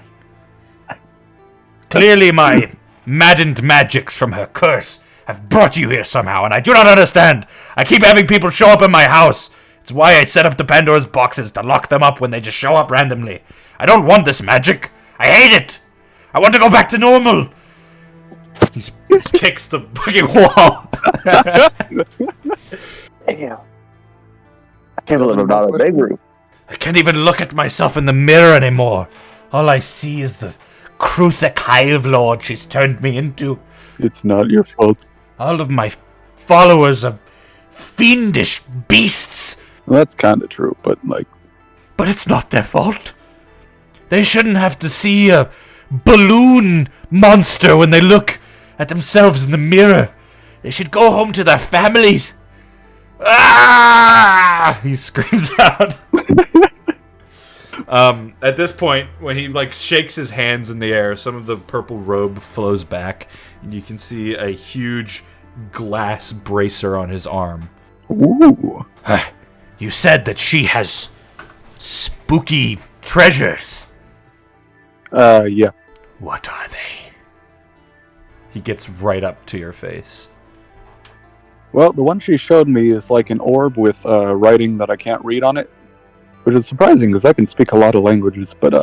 Clearly my maddened magics from her curse have brought you here somehow, and I do not understand. I keep having people show up in my house. It's why I set up the Pandora's boxes to lock them up when they just show up randomly. I don't want this magic. I hate it. I want to go back to normal. He kicks the fucking wall. Damn. I can't believe I'm not on Megru. I can't even look at myself in the mirror anymore. All I see is the Kruthek Hive Lord she's turned me into. It's not your fault. All of my followers are fiendish beasts. Well, that's kind of true, but, But it's not their fault. They shouldn't have to see a balloon monster when they look at themselves in the mirror. They should go home to their families. Ah! He screams out. At this point, when he shakes his hands in the air, some of the purple robe flows back, and you can see a huge glass bracer on his arm. ooh. You said that she has spooky treasures. Yeah. What are they? He gets right up to your face. Well, the one she showed me is like an orb with writing that I can't read on it, which is surprising because I can speak a lot of languages, but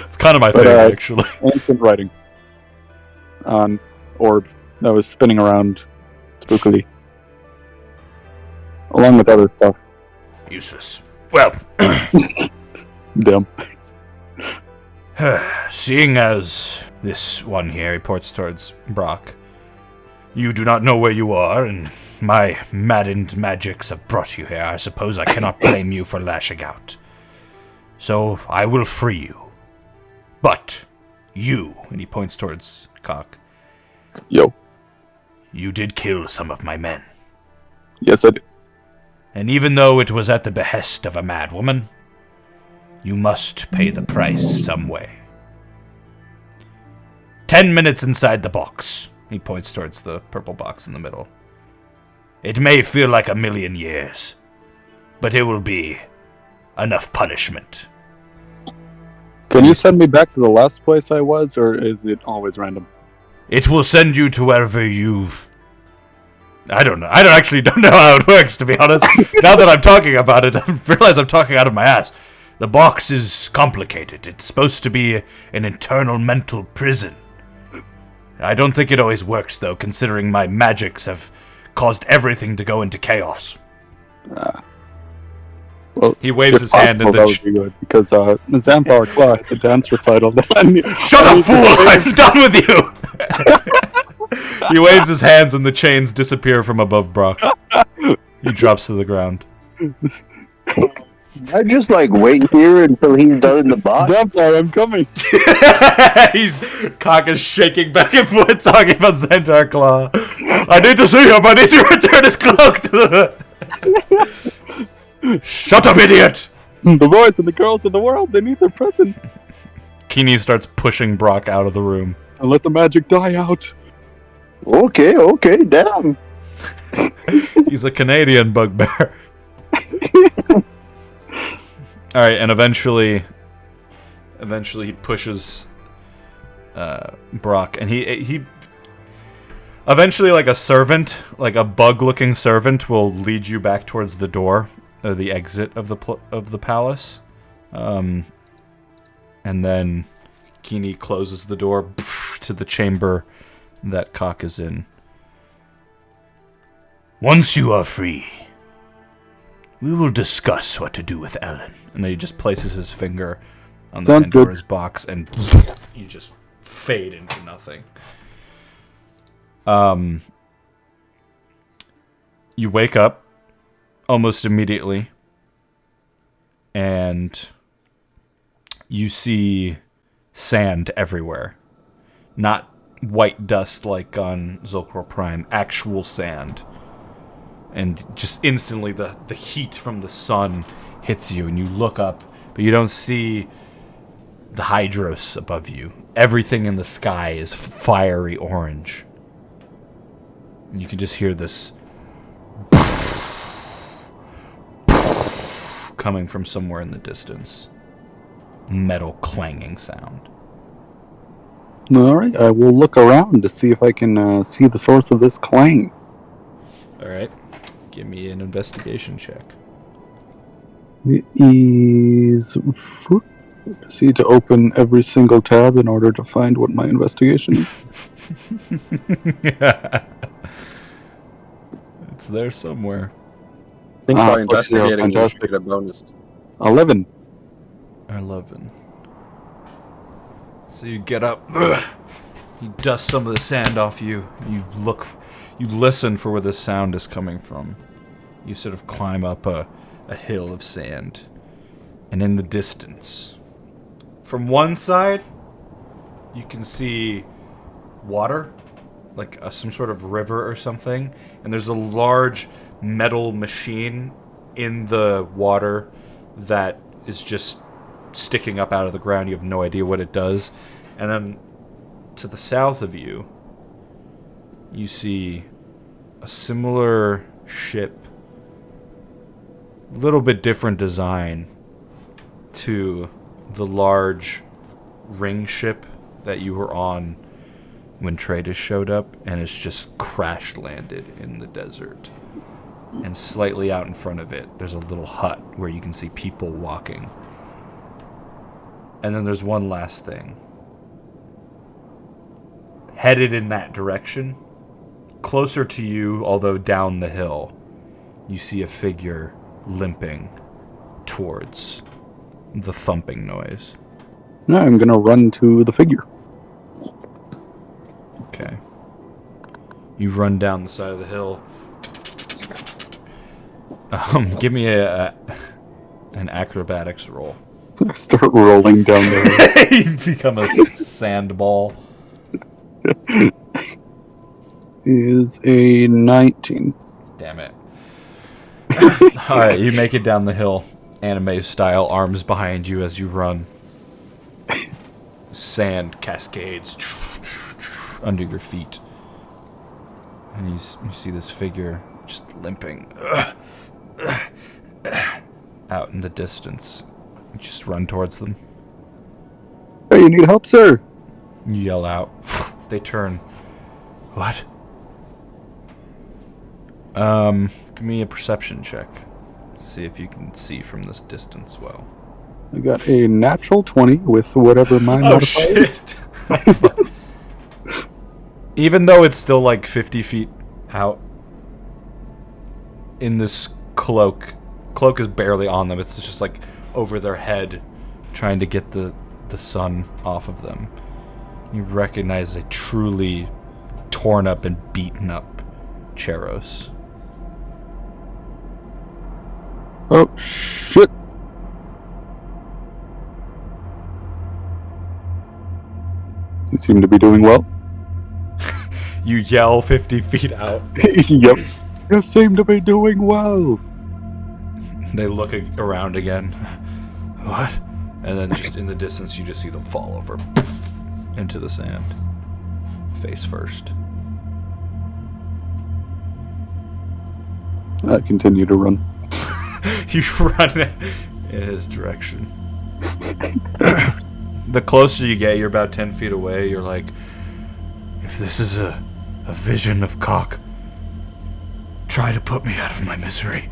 It's kind of my favorite, actually. Ancient writing on orb that was spinning around spookily, along with other stuff. Useless. Well, Dumb. seeing as this one here reports towards Brock, you do not know where you are, and my maddened magics have brought you here. I suppose I cannot blame you for lashing out. So I will free you. But you, and he points towards Cock, Yo. you did kill some of my men. Yes, I did. And even though it was at the behest of a madwoman, you must pay the price some way. 10 minutes inside the box. He points towards the purple box in the middle. It may feel like a million years, but it will be enough punishment. Can you send me back to the last place I was, or is it always random? It will send you to wherever you've... I don't know. I don't know how it works, to be honest. Now that I'm talking about it, I realize I'm talking out of my ass. The box is complicated. It's supposed to be an internal mental prison. I don't think it always works, though, considering my magics have caused everything to go into chaos. Well, He waves his hand and that would be good, because Xanthar Claw is a dance recital that Shut up, fool! I'm done with you! He waves his hands and the chains disappear from above Brock. He drops to the ground. I just wait here until he's done in the box. Xanthar, I'm coming! Cock is shaking back and forth talking about Xanthar Claw. I need to see him! I need to return his cloak to the... Shut up, idiot! The boys and the girls of the world, they need their presence. Keeney starts pushing Brock out of the room. And let the magic die out. Okay, damn. He's a Canadian bugbear. Alright, and eventually he pushes Brock, and he eventually, like a servant, like a bug-looking servant, will lead you back towards the door, or the exit of the palace. And then Keeney closes the door to the chamber that Cock is in. Once you are free, we will discuss what to do with Ellen. And then he just places his finger on the Sounds Pandora's good. box, and you just fade into nothing. You wake up almost immediately, and you see sand everywhere. Not white dust like on Zulkor Prime, actual sand. And just instantly the heat from the sun hits you, and you look up, but you don't see the Hydros above you. Everything in the sky is fiery orange. And you can just hear this coming from somewhere in the distance. Metal clanging sound. Alright, I will look around to see if I can see the source of this clang. Alright. Give me an investigation check. It is... Proceed to open every single tab in order to find what my investigation is. It's there somewhere. I think by plus zero, investigating, you should fantastic. get a bonus. 11. 11. So you get up. You dust some of the sand off you. You listen for where the sound is coming from. You sort of climb up a hill of sand. And in the distance, from one side, you can see water, like some sort of river or something. And there's a large metal machine in the water that is just sticking up out of the ground. You have no idea what it does. And then to the south of you, you see a similar ship. A little bit different design to the large ring ship that you were on when Tradus showed up, and it's just crash landed in the desert. And slightly out in front of it, there's a little hut where you can see people walking. And then there's one last thing. Headed in that direction, closer to you, although down the hill, you see a figure limping towards the thumping noise. No, I'm gonna run to the figure. Okay. You run down the side of the hill. Give me an acrobatics roll. I start rolling down there. You become a sandball. Is a 19. Damn it. Alright, you make it down the hill, anime style, arms behind you as you run. Sand cascades under your feet. And you see this figure just limping out in the distance. You just run towards them. Hey, you need help, sir? You yell out. They turn. What? Give me a perception check. See if you can see from this distance well. I got a natural 20 with whatever my modifier is. Shit! Even though it's still like 50 feet out, in this cloak is barely on them. It's just like over their head, trying to get the sun off of them. You recognize a truly torn up and beaten up Cheros. Oh, shit. You seem to be doing well. You yell 50 feet out. Yep. You seem to be doing well. They look around again. What? And then just in the distance, you just see them fall over into the sand. Face first. I continue to run. You run in his direction. The closer you get, you're about 10 feet away. You're like, if this is a vision of cock, try to put me out of my misery.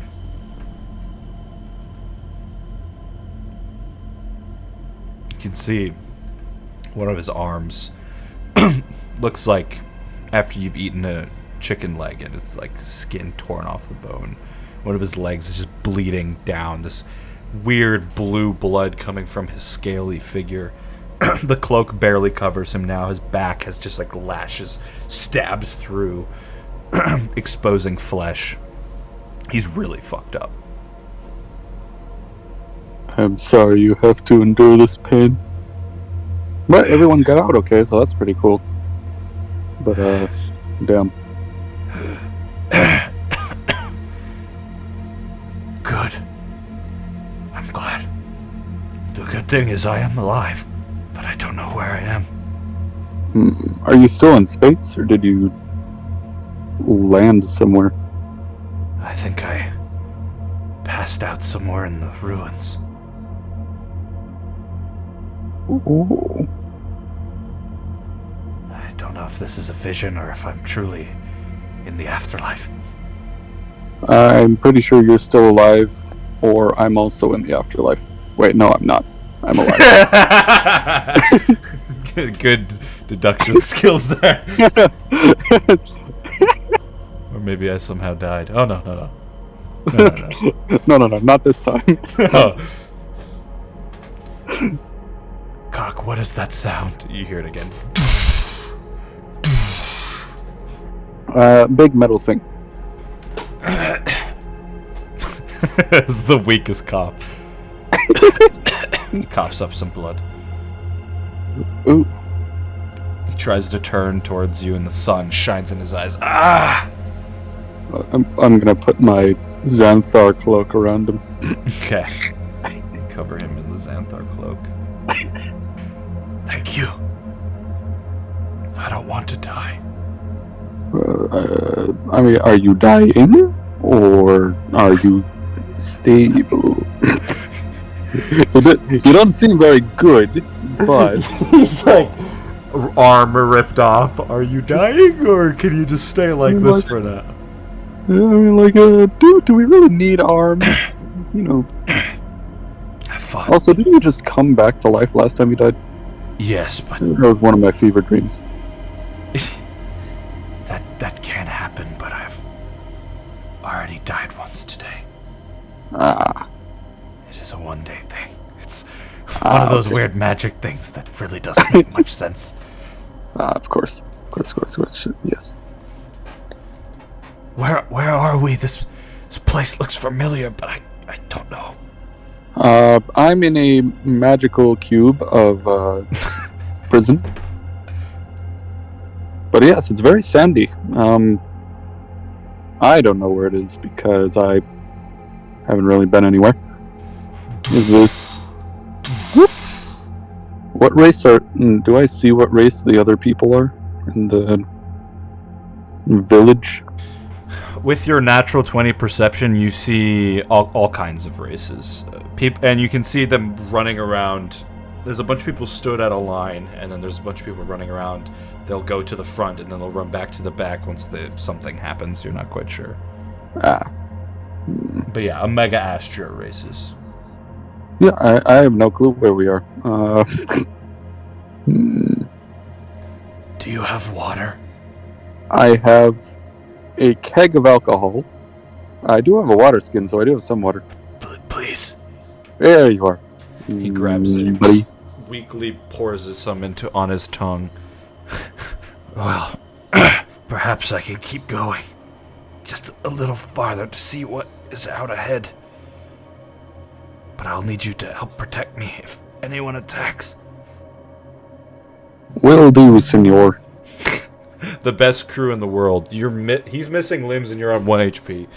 You can see one of his arms looks like after you've eaten a chicken leg and it's like skin torn off the bone. One of his legs is just bleeding down, this weird blue blood coming from his scaly figure. The cloak barely covers him now. His back has just like lashes stabbed through, exposing flesh. He's really fucked up. I'm sorry you have to endure this pain. But everyone got out okay, so that's pretty cool. But, damn. Good. I'm glad. The good thing is I am alive, but I don't know where I am. Are you still in space, or did you land somewhere? I think I passed out somewhere in the ruins. Ooh. I don't know if this is a vision or if I'm truly in the afterlife. I'm pretty sure you're still alive, or I'm also in the afterlife. Wait, no, I'm not. I'm alive. Good deduction skills there. Or maybe I somehow died. Oh, no. No, not this time. Oh. Cock, what is that sound? You hear it again. Big metal thing. It's the weakest cough. He coughs up some blood. Ooh. He tries to turn towards you and the sun shines in his eyes. Ah! I'm gonna put my Xanthar cloak around him. Okay. Cover him in the Xanthar cloak. Thank you. I don't want to die. I mean, are you dying? Or are you stable? You don't seem very good, but He's like, arm ripped off. Are you dying, or can you just stay like this for now? I mean, like, dude, do we really need arms? You know. Fun. Also, didn't you just come back to life last time you died? Yes, but That was one of my fever dreams. that can happen. But I've already died once today. Ah. It is a one-day thing. It's one of those okay. weird magic things that really doesn't make much sense. Of course. Of course. Yes. Where are we? This place looks familiar, but I don't know. I'm in a magical cube of prison. But yes, it's very sandy. I don't know where it is because I haven't really been anywhere. Is this... What race do I see what race the other people are in the village? With your natural 20 perception, you see all kinds of races. And you can see them running around. There's a bunch of people stood at a line, and then there's a bunch of people running around. They'll go to the front, and then they'll run back to the back once something happens. You're not quite sure. But yeah, Omega Astro races. Yeah, I have no clue where we are. Do you have water? I have a keg of alcohol. I do have a water skin, so I do have some water. Please. There you are. He grabs it, buddy. weakly pours some on his tongue. Well, perhaps I can keep going. Just a little farther to see what is out ahead. But I'll need you to help protect me if anyone attacks. Will do, senor. The best crew in the world. He's missing limbs and you're on 1 HP.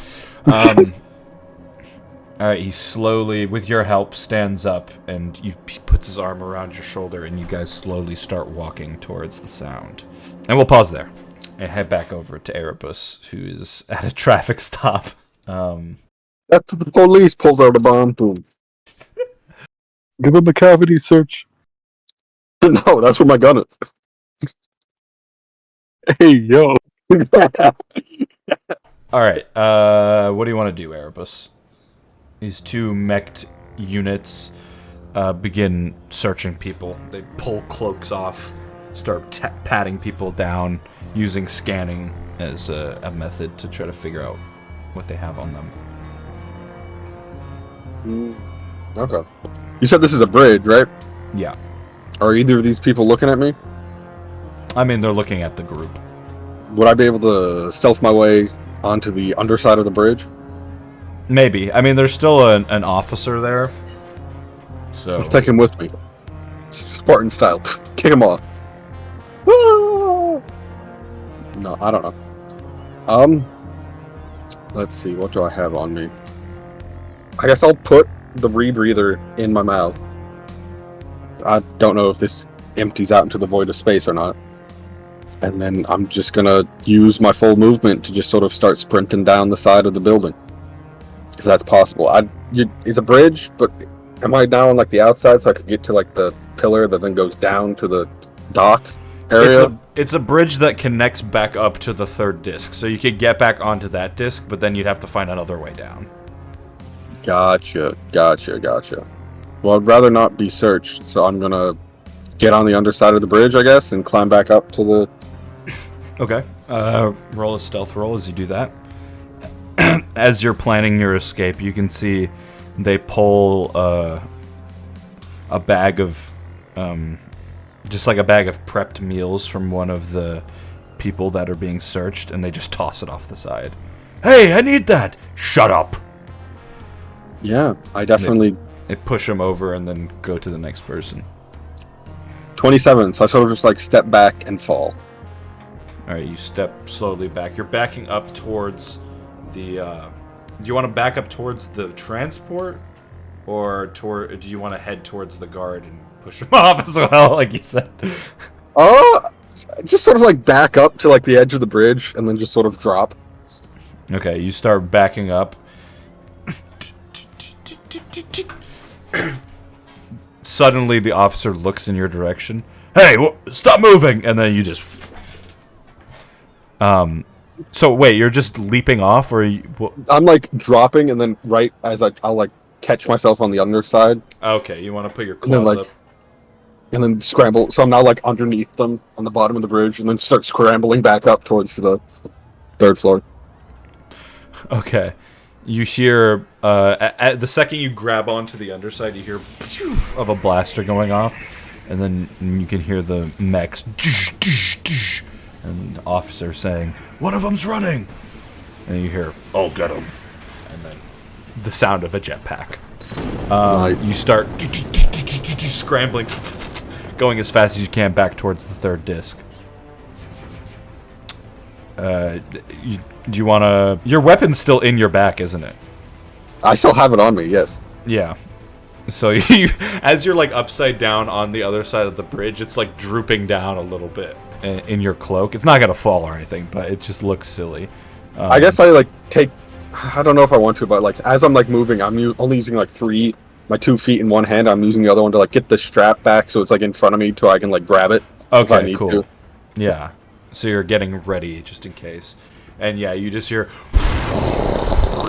Alright, he slowly, with your help, stands up and he puts his arm around your shoulder and you guys slowly start walking towards the sound. And we'll pause there and head back over to Erebus, who is at a traffic stop. That's the police, pulls out a bomb, boom. Give him a cavity search. No, that's where my gun is. Hey, yo. Alright, what do you want to do, Erebus? These two mech'd units begin searching people. They pull cloaks off, start patting people down, using scanning as a method to try to figure out what they have on them. Okay. You said this is a bridge, right? Yeah. Are either of these people looking at me? I mean, they're looking at the group. Would I be able to stealth my way onto the underside of the bridge? Maybe. I mean, there's still an officer there. So I'll take him with me. Spartan style. Kick him off. No, I don't know. Let's see. What do I have on me? I guess I'll put the rebreather in my mouth. I don't know if this empties out into the void of space or not. And then I'm just gonna use my full movement to just sort of start sprinting down the side of the building. If that's possible. It's a bridge, but am I now on like the outside so I could get to like the pillar that then goes down to the dock area? It's a bridge that connects back up to the third disc. So you could get back onto that disc, but then you'd have to find another way down. Gotcha. Well, I'd rather not be searched, so I'm gonna get on the underside of the bridge, I guess, and climb back up to the... Okay. Roll a stealth roll as you do that. As you're planning your escape, you can see they pull a bag of... just like a bag of prepped meals from one of the people that are being searched, and they just toss it off the side. Hey, I need that! Shut up! Yeah, I definitely... They push him over and then go to the next person. 27, so I sort of just like step back and fall. Alright, you step slowly back. You're backing up towards the... do you want to back up towards the transport? Or do you want to head towards the guard and push him off as well, like you said? Just sort of like back up to like the edge of the bridge and then just sort of drop. Okay, you start backing up. Suddenly, the officer looks in your direction. Hey, stop moving! And then you just... So, wait, you're just leaping off, or... I'm, like, dropping, and then right as I'll, like, catch myself on the underside. Okay, you want to put your claws up. And then scramble. So I'm now, like, underneath them on the bottom of the bridge, and then start scrambling back up towards the 3rd floor. Okay. You hear, at the second you grab onto the underside, you hear of a blaster going off, and then you can hear the mechs and the officer saying, "One of them's running!" And you hear, "Oh, get him!" And then the sound of a jetpack. You start scrambling, going as fast as you can back towards the 3rd disc. Do you want to... Your weapon's still in your back, isn't it? I still have it on me, yes. Yeah. So you, as you're like upside down on the other side of the bridge, it's like drooping down a little bit in your cloak. It's not gonna fall or anything, but it just looks silly. I guess I like take... I don't know if I want to, but like as I'm like moving, I'm only using like my 2 feet in one hand. I'm using the other one to like get the strap back so it's like in front of me so I can like grab it. If I Okay, need cool. to. Yeah. So you're getting ready just in case. And yeah, you just hear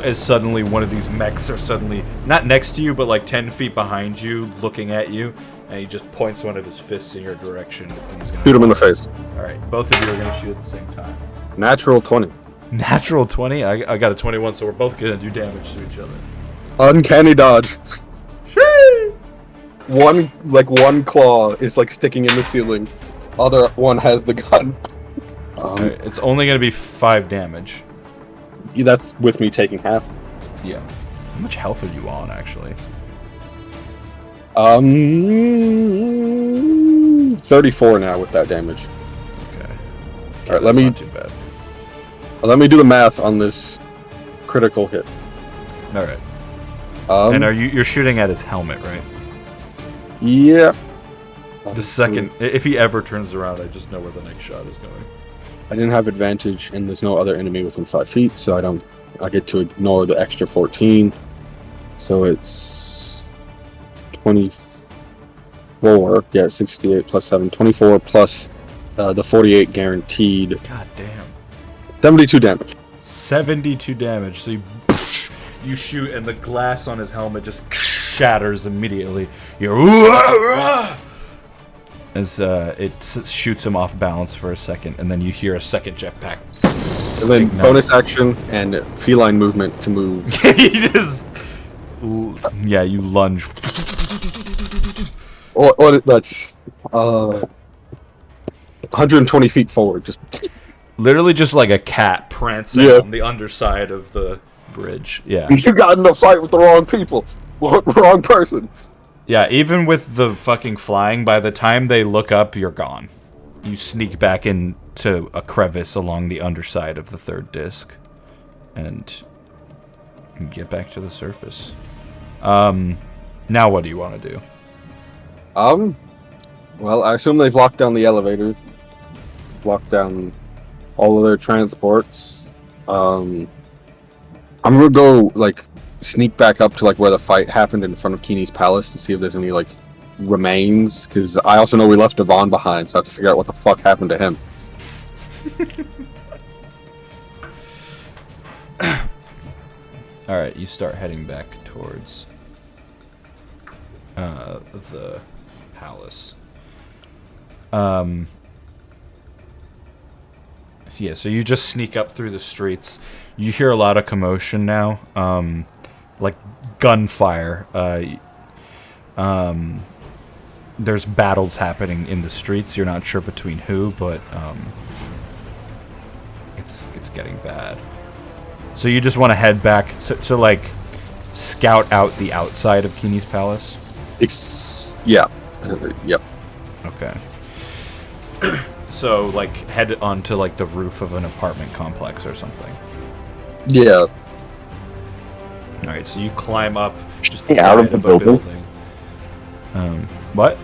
as suddenly one of these mechs are suddenly not next to you, but like 10 feet behind you, looking at you, and he just points one of his fists in your direction. And he's gonna Shoot him in the face. All right, both of you are gonna shoot at the same time. Natural 20. Natural 20. I got a 21, so we're both gonna do damage to each other. Uncanny dodge. One claw is like sticking in the ceiling. Other one has the gun. Right, it's only gonna be 5 damage. That's with me taking half. Yeah. How much health are you on, actually? 34 now with that damage. Okay. All right, let me not too bad. Let me do the math on this critical hit. All right. And you're shooting at his helmet, right? Yeah. The second, if he ever turns around, I just know where the next shot is going. I didn't have advantage, and there's no other enemy within 5 feet, so I get to ignore the extra 14. So it's 24. Yeah, 68 plus 7. 24 plus the 48 guaranteed. God damn. 72 damage. 72 damage. So you shoot, and the glass on his helmet just shatters immediately. As it shoots him off balance for a second, and then you hear a second jetpack. And then bonus action and feline movement to move. You just... Yeah, you lunge. That's 120 feet forward. Just literally just like a cat prancing on the underside of the bridge. Yeah. You got in a fight with the wrong people. Wrong person. Yeah, even with the fucking flying, by the time they look up, you're gone. You sneak back into a crevice along the underside of the 3rd disc. And you get back to the surface. Now what do you want to do? Well, I assume they've locked down the elevator. Locked down all of their transports. I'm gonna go, like, sneak back up to like where the fight happened in front of Keeney's palace to see if there's any like remains, because I also know we left Devon behind, so I have to figure out what the fuck happened to him. Alright, you start heading back towards the palace. Yeah, so you just sneak up through the streets. You hear a lot of commotion now. Like gunfire. There's battles happening in the streets. You're not sure between who, but it's getting bad. So you just want to head back to like scout out the outside of Keeney's palace? Yeah. Yep. Okay. So like head onto like the roof of an apartment complex or something. Yeah. Alright, so you climb up just the the out side of the of a building? building. What?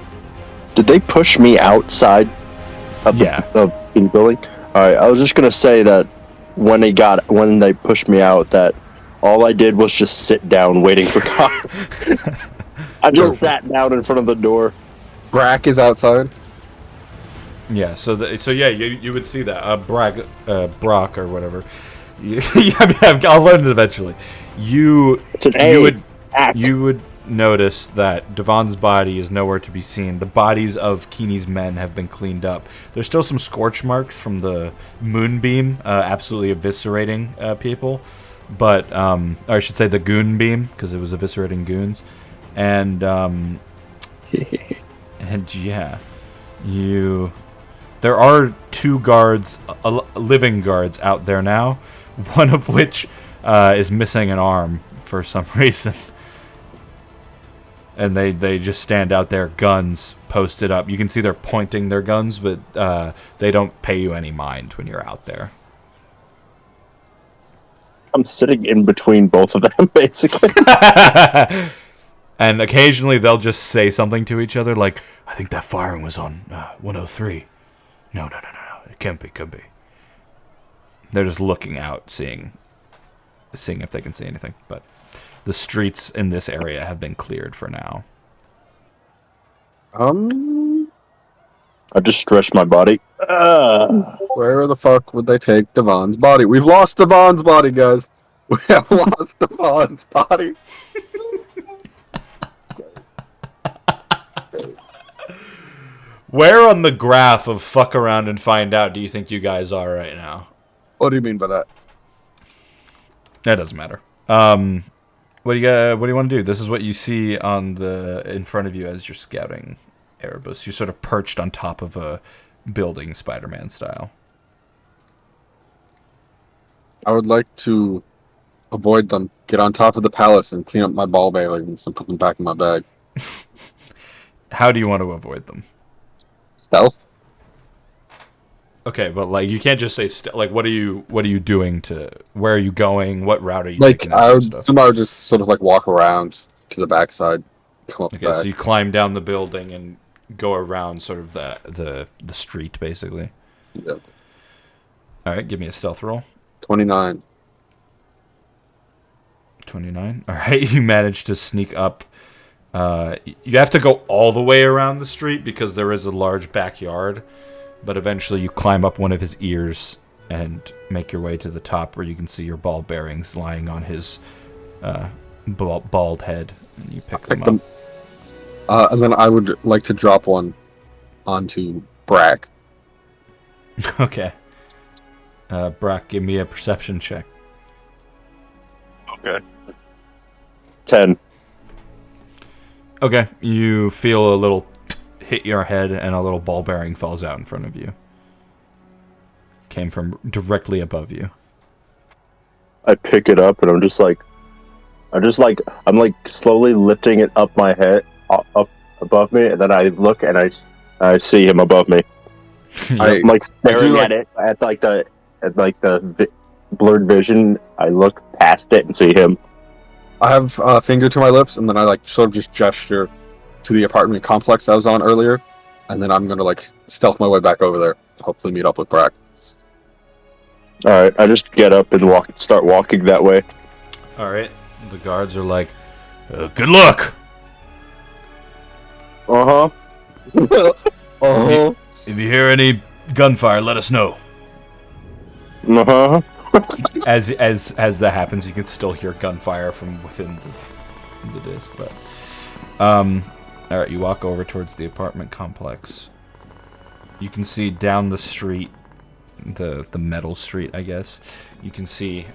Did they push me outside of the building? Alright, I was just gonna say that when they pushed me out that all I did was just sit down waiting for coffee. I just sat down in front of the door. Brack is outside. Yeah, you would see that. Brock or whatever. I'll learn it eventually. You would notice that Devon's body is nowhere to be seen. The bodies of Keeney's men have been cleaned up. There's still some scorch marks from the moonbeam, absolutely eviscerating people. But, or I should say the goon beam, because it was eviscerating goons. And yeah, there are 2 guards, living guards out there now, one of which is missing an arm for some reason. And they just stand out there, guns posted up. You can see they're pointing their guns, but they don't pay you any mind when you're out there. I'm sitting in between both of them, basically. And occasionally they'll just say something to each other, like, I think that firing was on 103. No. It can't be, could be. They're just looking out, seeing if they can see anything. But the streets in this area have been cleared for now. I just stretched my body. Where the fuck would they take Devon's body? We've lost Devon's body, guys. We have lost Devon's body. Where on the graph of fuck around and find out do you think you guys are right now? What do you mean by that? That doesn't matter. What do you want to do? This is what you see in front of you as you're scouting Erebus. You're sort of perched on top of a building, Spider-Man style. I would like to avoid them, get on top of the palace, and clean up my ball bearings and put them back in my bag. How do you want to avoid them? Stealth? Okay, but like you can't just say like what are you doing to where are you going? What route are you like taking? I would just sort of like walk around to the backside, come up Okay, back. so you climb down the building and go around sort of the street basically. Yeah. All right, give me a stealth roll. 29. 29. All right, you managed to sneak up. You have to go all the way around the street because there is a large backyard. But eventually you climb up one of his ears and make your way to the top where you can see your ball bearings lying on his bald head. And you pick them up. And then I would like to drop one onto Brack. Okay. Brack, give me a perception check. Okay. 10. Okay, you feel a little hit your head and a little ball bearing falls out in front of you. Came from directly above you. I pick it up and I'm slowly lifting it up my head, up above me, and then I look and I see him above me. I'm like staring at it at the blurred vision. I look past it and see him. I have a finger to my lips, and then I like sort of just gesture to the apartment complex I was on earlier, and then I'm gonna like stealth my way back over there, hopefully meet up with Brack. All right, I just get up and start walking that way. All right, the guards are like, "Good luck." Uh-huh. If you hear any gunfire, let us know. As that happens, you can still hear gunfire from within the disc. But all right, you walk over towards the apartment complex. You can see down the street, the metal street, I guess. You can see,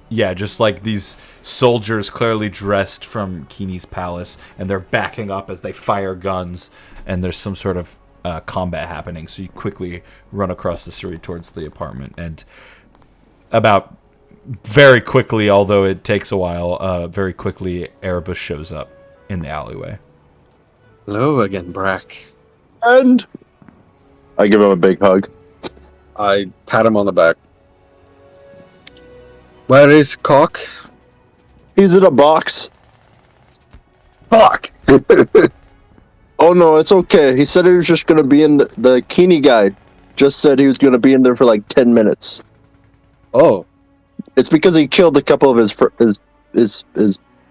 just like these soldiers clearly dressed from Keeney's palace, and they're backing up as they fire guns, and there's some sort of combat happening. So you quickly run across the street towards the apartment, and very quickly, although it takes a while, very quickly Erebus shows up in the alleyway. Hello again, Brack. And I give him a big hug. I pat him on the back. Where is Cock? He's in a box. Cock! Oh no, it's okay. He said he was just gonna be in the Keeney guide. just said he was going to be in there for like 10 minutes. Oh, It's because he killed a couple of his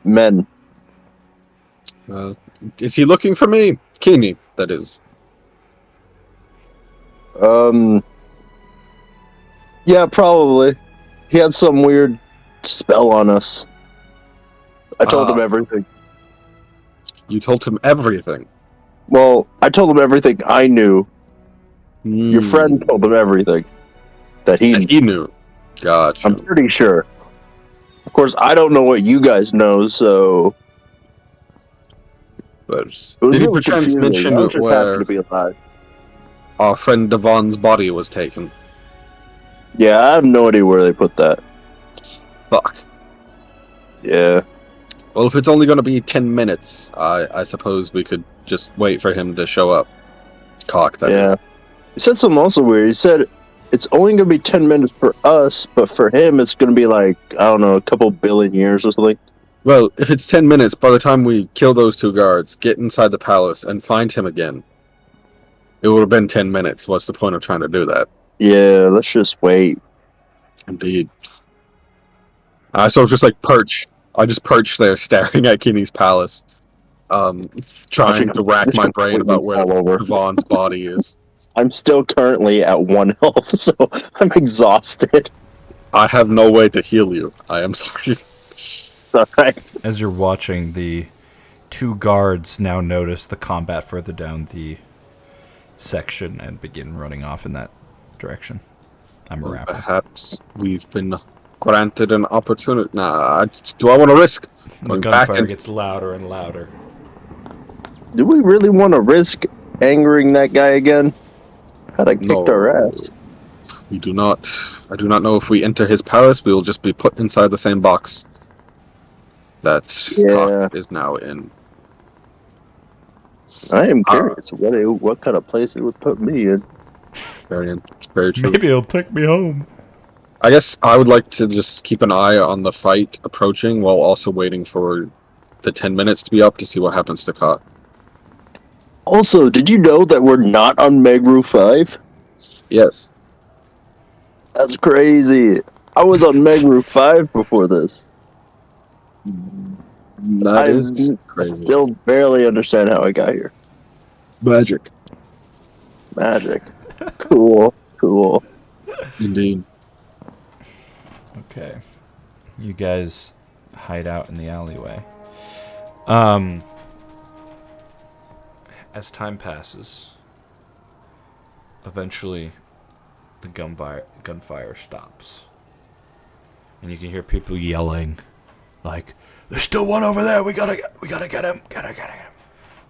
men. is he looking for me? Keeney, that is. Yeah, probably. He had some weird spell on us. I told him everything. You told him everything. Well, I told him everything I knew. Your friend told him everything that he And he knew. Gotcha. I'm pretty sure. Of course, I don't know what you guys know, so... But It was did he really perchance confusing. mention I was just happy where to be alive. our friend Devon's body was taken? Yeah, I have no idea where they put that. Fuck. Yeah. Well, if it's only going to be 10 minutes, I suppose we could just wait for him to show up. Cock, that is. He said something also weird. He said it's only going to be 10 minutes for us, but for him it's going to be like, I don't know, a couple billion years or something. Well, if it's 10 minutes, by the time we kill those 2 guards, get inside the palace, and find him again, it would have been 10 minutes. What's the point of trying to do that? Yeah, let's just wait. Indeed. So just like perch. I just perch there staring at Keeney's palace, trying to rack my brain about where Devon's body is. I'm still currently at 1 health, so I'm exhausted. I have no way to heal you. I am sorry. Alright. As you're watching, the 2 guards now notice the combat further down the section and begin running off in that direction. I'm a rapper. Perhaps we've been granted an opportunity. Nah, do I want to risk? The gunfire gets louder and louder. Do we really want to risk angering that guy again? Had I kicked our ass? We do not. I do not know if we enter his palace, we will just be put inside the same box that Cock is now in. I am curious what kind of place it would put me in. Very true. Maybe it'll take me home. I guess I would like to just keep an eye on the fight approaching while also waiting for the 10 minutes to be up to see what happens to Cock. Also, did you know that we're not on Megru 5? Yes. That's crazy. I was on Megru 5 before this. That is crazy. Still barely understand how I got here. Magic. Cool. Indeed. Okay. You guys hide out in the alleyway. As time passes, eventually the gunfire stops. And you can hear people yelling, like, "There's still one over there, we gotta get him, gotta get him."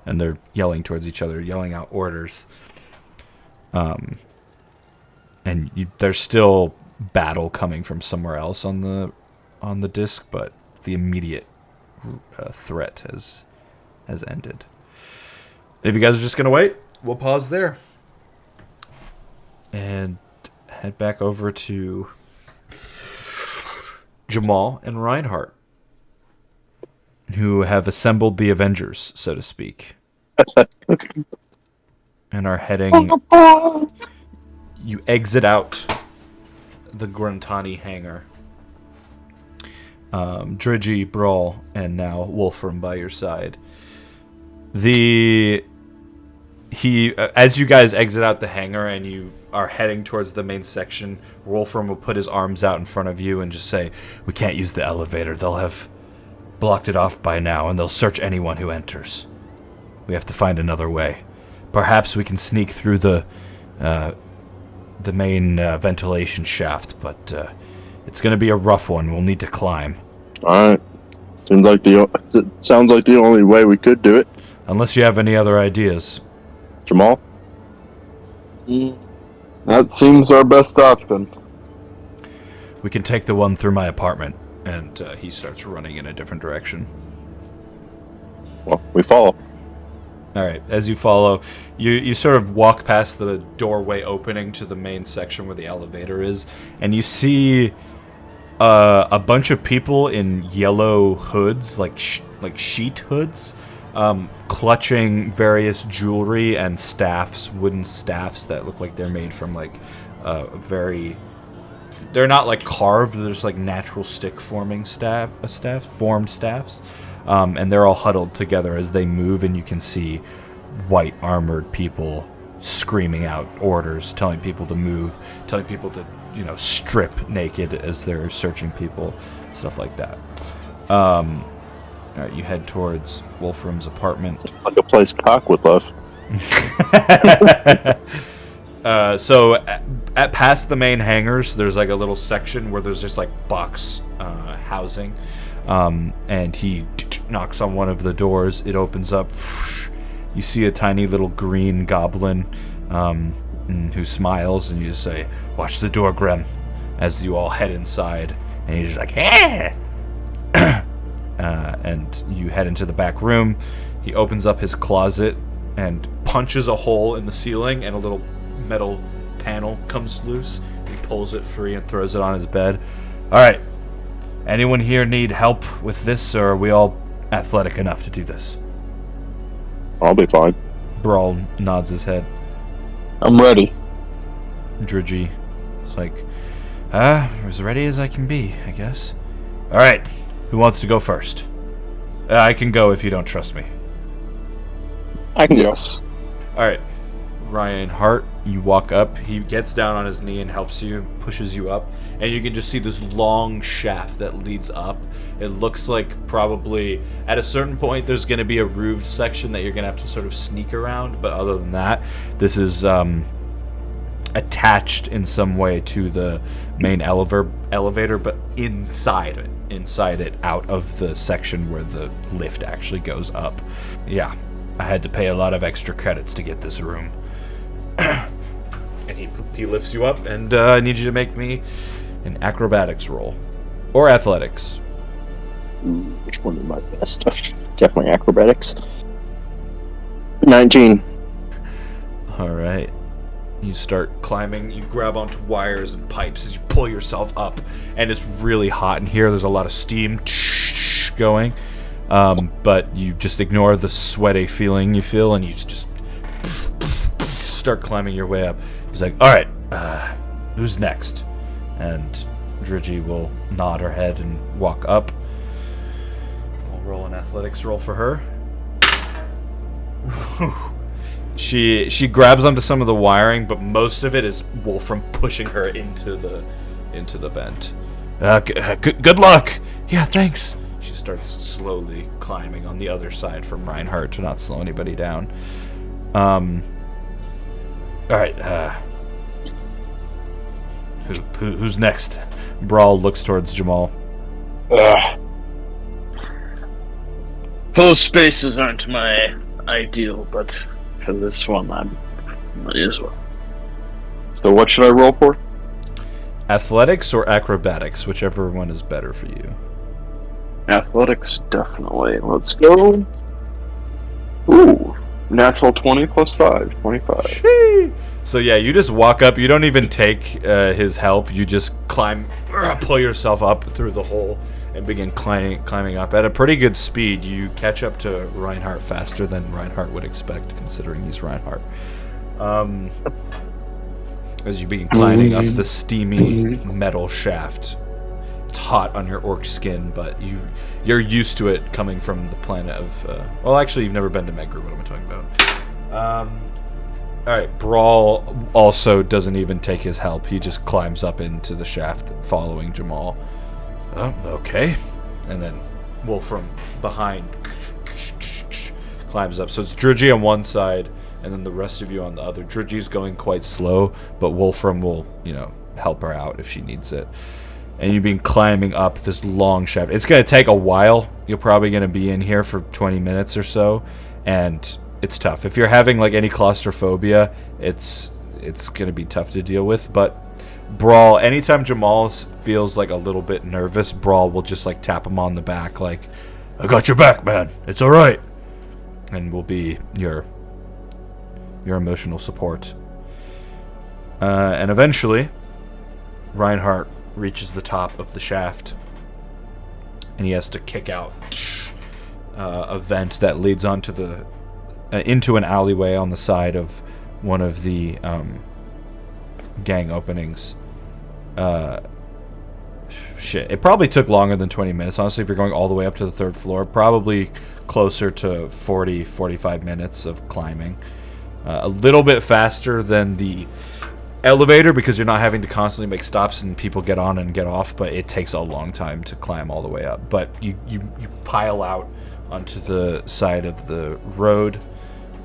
And they're yelling towards each other, yelling out orders. There's still battle coming from somewhere else on the disc, but the immediate threat has ended. If you guys are just gonna wait, we'll pause there and head back over to Jamal and Reinhardt, who have assembled the Avengers, so to speak, and are heading. You exit out the Gruntani hangar. Dridgy, Brawl, and now Wolfram by your side. As you guys exit out the hangar and you are heading towards the main section, Wolfram will put his arms out in front of you and just say, "We can't use the elevator. They'll have blocked it off by now, and they'll search anyone who enters. We have to find another way. Perhaps we can sneak through the main ventilation shaft, but it's going to be a rough one. We'll need to climb." Alright. Sounds like the only way we could do it. Unless you have any other ideas. Jamal? That seems our best option. We can take the one through my apartment. And he starts running in a different direction. Well, we follow. Alright, as you follow, you sort of walk past the doorway opening to the main section where the elevator is, and you see a bunch of people in yellow hoods, like sheet hoods, clutching various jewelry and staffs, wooden staffs that look like they're made from like they're not like carved, they're just like natural stick forming formed staffs. And they're all huddled together as they move, and you can see white armored people screaming out orders, telling people to move, telling people to, strip naked as they're searching people, stuff like that. All right, you head towards Wolfram's apartment. It's like a place Cock would love. So at past the main hangars, there's like a little section where there's just like box housing, and he knocks on one of the doors. It opens up. You see a tiny little green goblin who smiles, and you just say, "Watch the door, Grem," as you all head inside. And he's just like, "Hey!" And you head into the back room. He opens up his closet and punches a hole in the ceiling, and a little metal panel comes loose. He pulls it free and throws it on his bed. All right. Anyone here need help with this, or are we all athletic enough to do this? I'll be fine. Brawl nods his head. I'm ready. Drudgy is like, as ready as I can be, I guess. All right. Who wants to go first? I can go if you don't trust me. I can go. Yes. All right. Ryan Hart, you walk up. He gets down on his knee and helps you, pushes you up, and you can just see this long shaft that leads up. It looks like probably at a certain point there's going to be a roofed section that you're going to have to sort of sneak around, but other than that, this is attached in some way to the main elevator, but inside it, out of the section where the lift actually goes up. Yeah, I had to pay a lot of extra credits to get this room. And he lifts you up, and I need you to make me an acrobatics roll. Or athletics. Which one is my best? Definitely acrobatics. 19. Alright. You start climbing, you grab onto wires and pipes as you pull yourself up, and it's really hot in here. There's a lot of steam going, but you just ignore the sweaty feeling you feel, and you just start climbing your way up. He's like, alright, who's next? And Drudgy will nod her head and walk up. We'll roll an athletics roll for her. She grabs onto some of the wiring, but most of it is Wolfram pushing her into the vent. Good luck. Yeah, thanks. She starts slowly climbing on the other side from Reinhardt to not slow anybody down. All right. Who's next? Brawl looks towards Jamal. Full spaces aren't my ideal, but for this one, I might as well. So what should I roll for? Athletics or acrobatics, whichever one is better for you. Athletics, definitely. Let's go. Ooh, natural 20 plus 5, 25. So yeah, you just walk up. You don't even take his help. You just climb, pull yourself up through the hole, and begin climbing up at a pretty good speed. You catch up to Reinhardt faster than Reinhardt would expect, considering he's Reinhardt. As you begin climbing up the steamy metal shaft. It's hot on your orc skin, but you're used to it coming from the planet of... well, actually, you've never been to Megru. What am I talking about? Alright, Brawl also doesn't even take his help. He just climbs up into the shaft following Jamal. Oh, okay. And then Wolfram behind climbs up. So it's Drudgy on one side, and then the rest of you on the other. Drudgy's going quite slow, but Wolfram will, help her out if she needs it. And you've been climbing up this long shaft. It's going to take a while. You're probably going to be in here for 20 minutes or so, and it's tough. If you're having any claustrophobia, it's going to be tough to deal with, but Brawl, anytime Jamal feels a little bit nervous, Brawl will just tap him on the back I got your back, man. It's all right. And will be your emotional support. And eventually, Reinhardt reaches the top of the shaft, and he has to kick out a vent that leads onto the into an alleyway on the side of one of the gang openings. Shit, it probably took longer than 20 minutes. Honestly, if you're going all the way up to the 3rd floor, probably closer to 45 minutes of climbing. A little bit faster than the elevator because you're not having to constantly make stops and people get on and get off, but it takes a long time to climb all the way up. But you pile out onto the side of the road,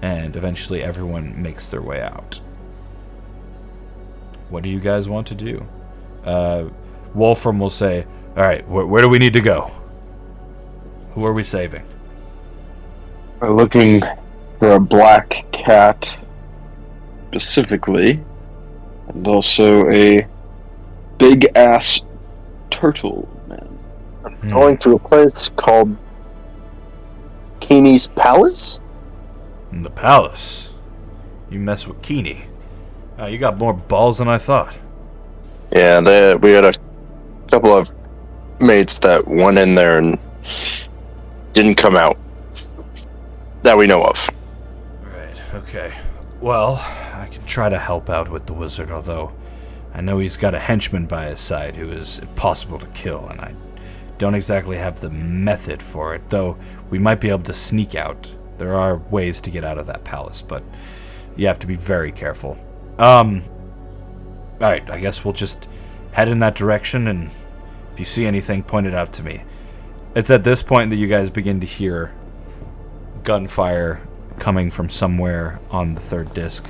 and eventually everyone makes their way out. What do you guys want to do? Wolfram will say, all right, where do we need to go? Who are we saving? We're looking for a black cat specifically, and also a big-ass turtle man. Going to a place called Keeney's Palace? In the palace? You mess with Keeney. You got more balls than I thought. Yeah, we had a couple of mates that went in there and didn't come out. That we know of. Right, okay. Well, I can try to help out with the wizard, although I know he's got a henchman by his side who is impossible to kill, and I don't exactly have the method for it, though we might be able to sneak out. There are ways to get out of that palace, but you have to be very careful. Alright, I guess we'll just head in that direction, and if you see anything, point it out to me. It's at this point that you guys begin to hear gunfire coming from somewhere on the 3rd disc.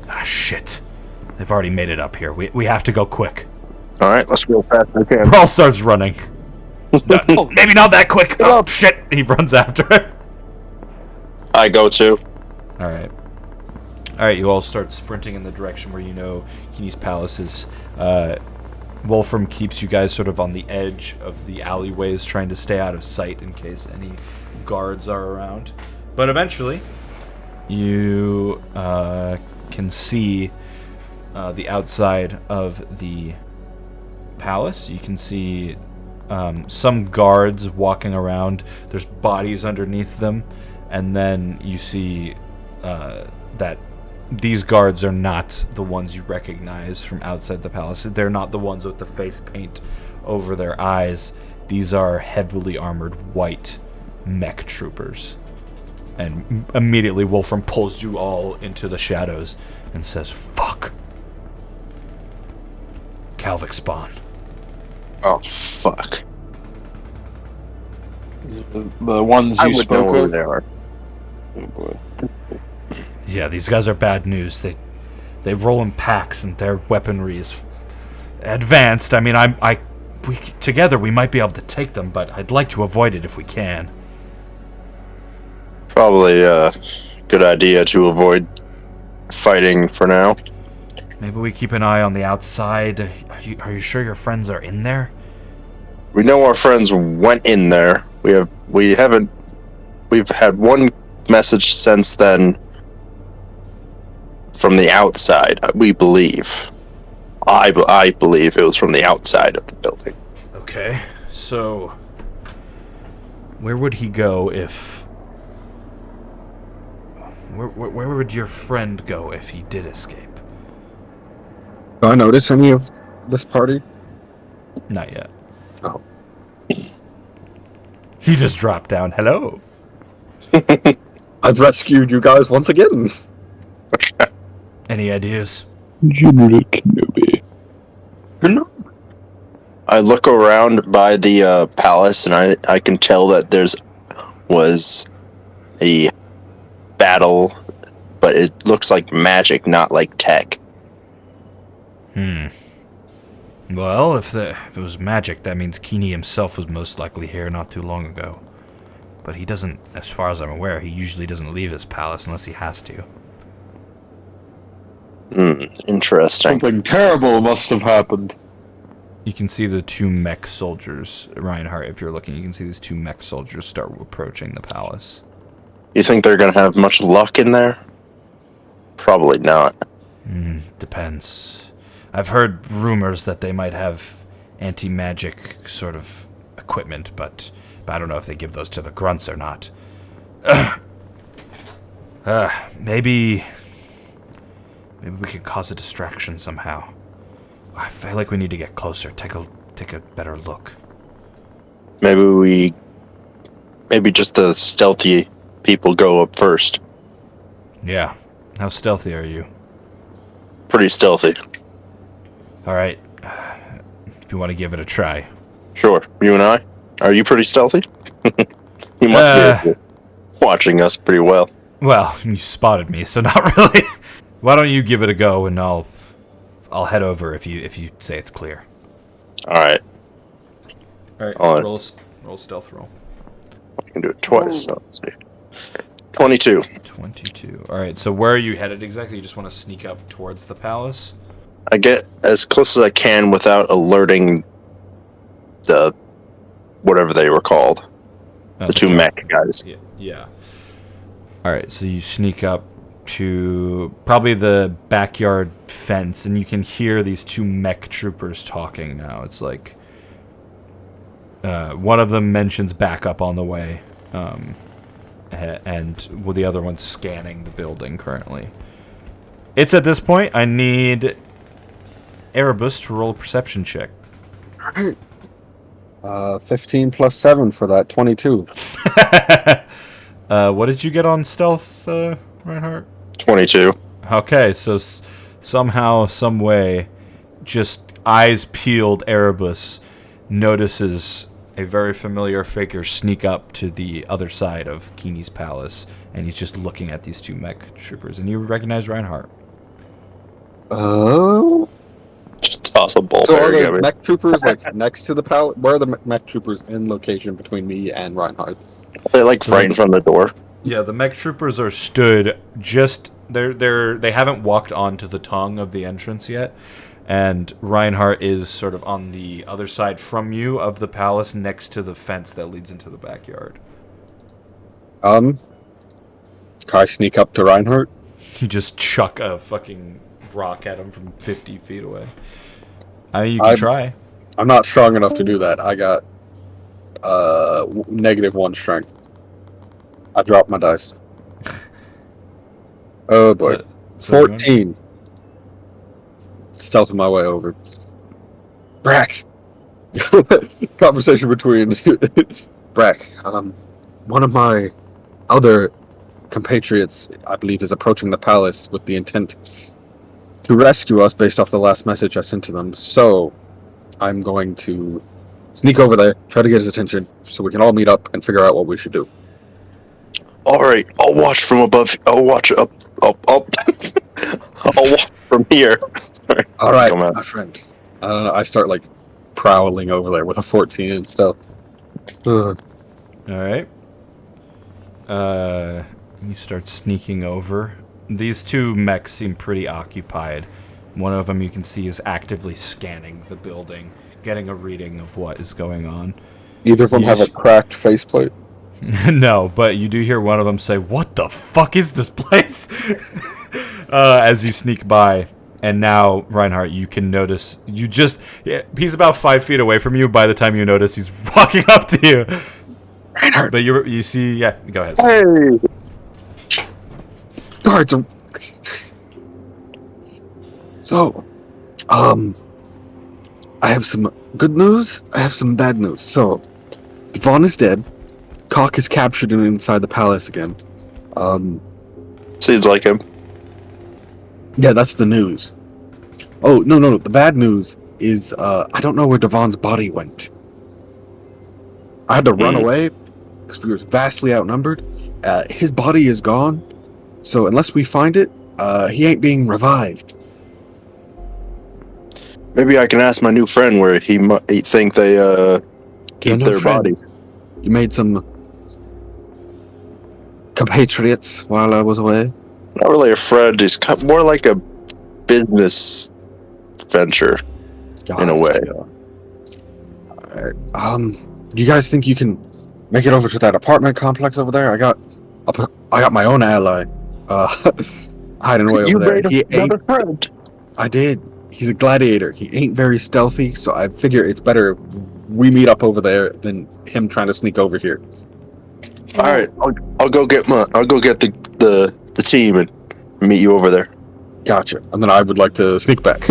Ah, shit. They've already made it up here. We have to go quick. Alright, let's go fast as we can. Brawl starts running. Maybe not that quick. Oh, shit. He runs after it. I go too. Alright. Alright, you all start sprinting in the direction where you know Keeney's Palace is. Wolfram keeps you guys sort of on the edge of the alleyways, trying to stay out of sight in case any guards are around. But eventually, you can see the outside of the palace. You can see some guards walking around. There's bodies underneath them. And then you see that these guards are not the ones you recognize from outside the palace. They're not the ones with the face paint over their eyes. These are heavily armored white mech troopers. And immediately Wolfram pulls you all into the shadows and says, "Fuck. Calvic spawn." Oh, fuck. The ones I you would know spoke who of? they are. Oh boy. Yeah, these guys are bad news. They roll in packs and their weaponry is advanced. I mean, together we might be able to take them, but I'd like to avoid it if we can. Probably a good idea to avoid fighting for now. Maybe we keep an eye on the outside. Are you sure your friends are in there? We know our friends went in there. We've had one message since then from the outside, we believe. I believe it was from the outside of the building. Okay, so where would he go if... Where would your friend go if he did escape? Do I notice any of this party? Not yet. Oh. He just dropped down. Hello. I've rescued you guys once again. Any ideas? General Kenobi. I look around by the palace, and I can tell that was a battle, but it looks like magic, not like tech. Well, if it was magic, that means Keeney himself was most likely here not too long ago. But he doesn't, as far as I'm aware, he usually doesn't leave his palace unless he has to. Interesting. Something terrible must have happened. You can see the two mech soldiers, Reinhardt, if you're looking, you can see these two mech soldiers start approaching the palace. You think they're gonna have much luck in there? Probably not. Depends. I've heard rumors that they might have anti-magic sort of equipment, but But I don't know if they give those to the grunts or not. Maybe we could cause a distraction somehow. I feel like we need to get closer. Take a better look. Maybe just the stealthy people go up first. Yeah. How stealthy are you? Pretty stealthy. All right. If you want to give it a try. Sure. You and I? Are you pretty stealthy? You must be watching us pretty well. Well, you spotted me, so not really. Why don't you give it a go, and I'll head over if you say it's clear. All right. All right. All right. Roll stealth roll. I can do it twice. So let's see. 22. 22. All right. So where are you headed exactly? You just want to sneak up towards the palace? I get as close as I can without alerting the whatever they were called. The two mech guys. Yeah. All right. So you sneak up to probably the backyard fence, and you can hear these two mech troopers talking now. It's like one of them mentions backup on the way, and the other one's scanning the building currently. It's at this point I need Erebus to roll a perception check. Alright. 15 plus 7 for that, 22. What did you get on stealth, Reinhardt? 22. Okay, so somehow, some way, just eyes peeled, Erebus notices a very familiar figure sneak up to the other side of Keeney's palace, and he's just looking at these two mech troopers, and you recognize Reinhardt. Oh. Just toss a bolt So are there. the mech troopers like next to the palace? Where are the mech troopers in location between me and Reinhardt? They're like right in front of the door. Yeah, the mech troopers are stood just they haven't walked onto the tongue of the entrance yet, and Reinhardt is sort of on the other side from you of the palace, next to the fence that leads into the backyard. Can I sneak up to Reinhardt? You just chuck a fucking rock at him from 50 feet away. I mean, you can try. I'm not strong enough to do that. I got -1 strength. I dropped my dice. Oh boy. So 14. Stealthing my way over. Brack! Conversation between Brack. One of my other compatriots, I believe, is approaching the palace with the intent to rescue us based off the last message I sent to them. So, I'm going to sneak over there, try to get his attention, so we can all meet up and figure out what we should do. Alright, I'll watch from above. I'll watch up. I'll watch from here. Alright, Come on. my friend. I start, like, prowling over there with a 14 and stuff. All right. You start sneaking over. These two mechs seem pretty occupied. One of them you can see is actively scanning the building, getting a reading of what is going on. Either of them have a cracked faceplate. No, but you do hear one of them say, "What the fuck is this place?" As you sneak by. And now, Reinhardt, you can notice, he's about 5 feet away from you by the time you notice he's walking up to you. Reinhardt! But you see, yeah, go ahead. Hey! Guards! So, I have some good news, I have some bad news. So, Devon is dead. Cock is captured and inside the palace again. Seems like him. Yeah, that's the news. Oh, no. The bad news is, I don't know where Devon's body went. I had to run away because we were vastly outnumbered. His body is gone. So unless we find it, he ain't being revived. Maybe I can ask my new friend where he think they keep their bodies. You made some compatriots while I was away. Not really a friend. He's more like a business venture in a way. Alright. Do you guys think you can make it over to that apartment complex over there? I got my own ally. Hiding away over there. He ain't. Friend. I did. He's a gladiator. He ain't very stealthy, so I figure it's better we meet up over there than him trying to sneak over here. All right, I'll go get the team and meet you over there. Gotcha. And then I would like to sneak back.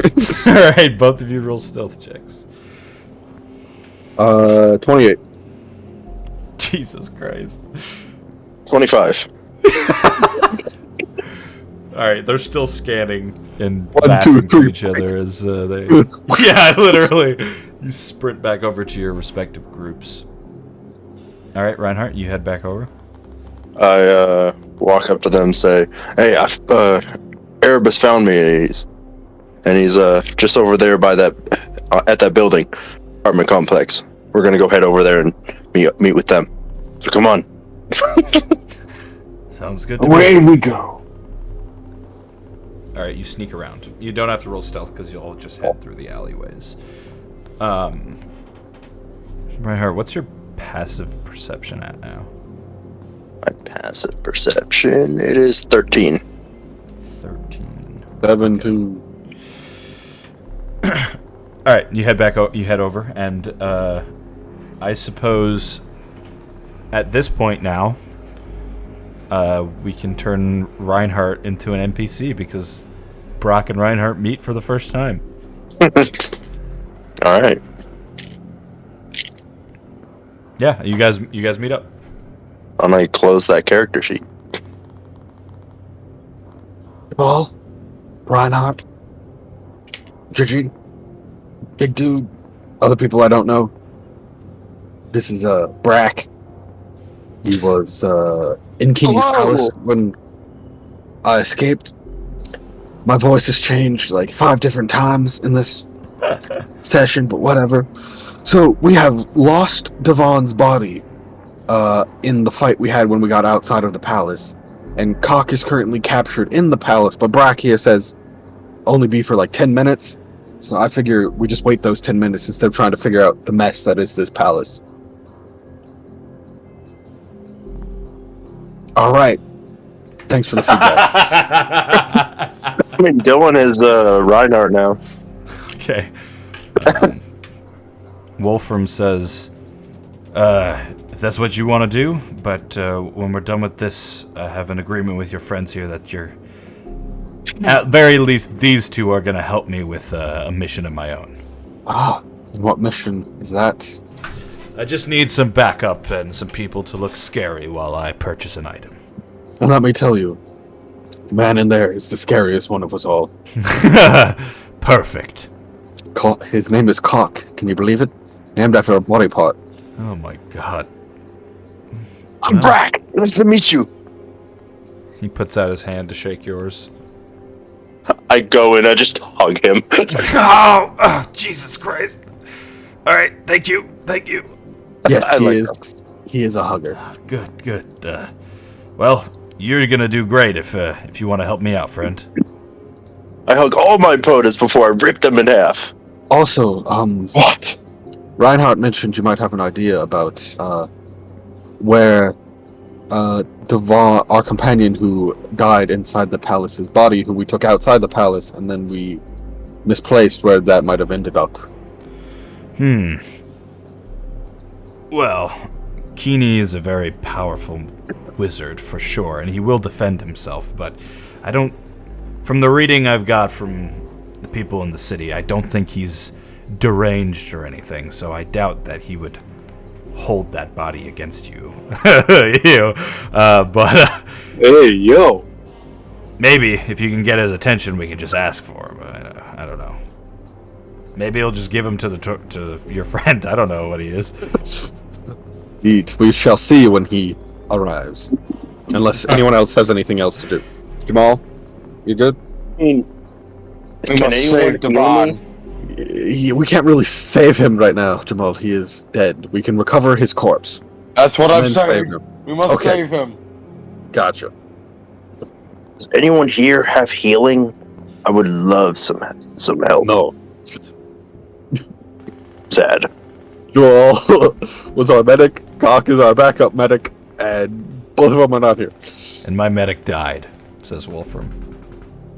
All right, both of you roll stealth checks. 28. Jesus Christ. 25. All right, they're still scanning and 1, backing 2, to 3. each other as they. Yeah, literally. You sprint back over to your respective groups. All right, Reinhardt, you head back over. I walk up to them and say, "Hey, Erebus found me, and he's just over there by that at that building, apartment complex. We're gonna go head over there and meet with them. So come on." Sounds good to Away me. we go. All right, you sneak around. You don't have to roll stealth because you'll just head through the alleyways. Reinhardt, what's your passive perception at now? My passive perception, it is 13. 13. 17. All right, you head back. You head over, and I suppose at this point now, we can turn Reinhardt into an NPC because Brock and Reinhardt meet for the first time. All right. Yeah, you guys meet up. I'm gonna close that character sheet. Well, Reinhardt, Gigi, big dude, other people I don't know. This is Brack. He was in King's Hello. Palace when I escaped. My voice has changed like 5 different times in this session, but whatever. So we have lost Devon's body in the fight we had when we got outside of the palace. And Cock is currently captured in the palace, but Brack here says only be for like 10 minutes. So I figure we just wait those 10 minutes instead of trying to figure out the mess that is this palace. All right. Thanks for the feedback. I mean, Dylan is Reinhardt now. Okay. Wolfram says, if that's what you want to do, but when we're done with this, I have an agreement with your friends here that you're... At very least, these two are going to help me with a mission of my own. And what mission is that? I just need some backup and some people to look scary while I purchase an item. And let me tell you, the man in there is the scariest one of us all. Perfect. His name is Cock. Can you believe it? Named after a body part. Oh my god. I'm Brack. Nice to meet you. He puts out his hand to shake yours. I go and I just hug him. Oh, Jesus Christ. All right, thank you. Yes, I like he is a hugger. Good. Well, you're gonna do great if you want to help me out, friend. I hug all my POTUS before I rip them in half. Also, What? Reinhardt mentioned you might have an idea about where Devon, our companion who died inside the palace's body, who we took outside the palace, and then we misplaced where that might have ended up. Well, Keeney is a very powerful wizard for sure, and he will defend himself, but I don't... From the reading I've got from the people in the city, I don't think he's deranged or anything, so I doubt that he would hold that body against you. But Hey, yo. maybe if you can get his attention, we can just ask for him. I don't know. Maybe he'll just give him to your friend. I don't know what he is. Indeed, we shall see when he arrives. Unless anyone else has anything else to do. Jamal, you good? I mean, We can must anyone save hear Devon. me? We can't really save him right now, Jamal. He is dead. We can recover his corpse. That's what and I'm then save saying. him. We must Okay. save him. Gotcha. Does anyone here have healing? I would love some help. No. Sad. Joel was our medic, Cock is our backup medic, and both of them are not here. And my medic died, says Wolfram.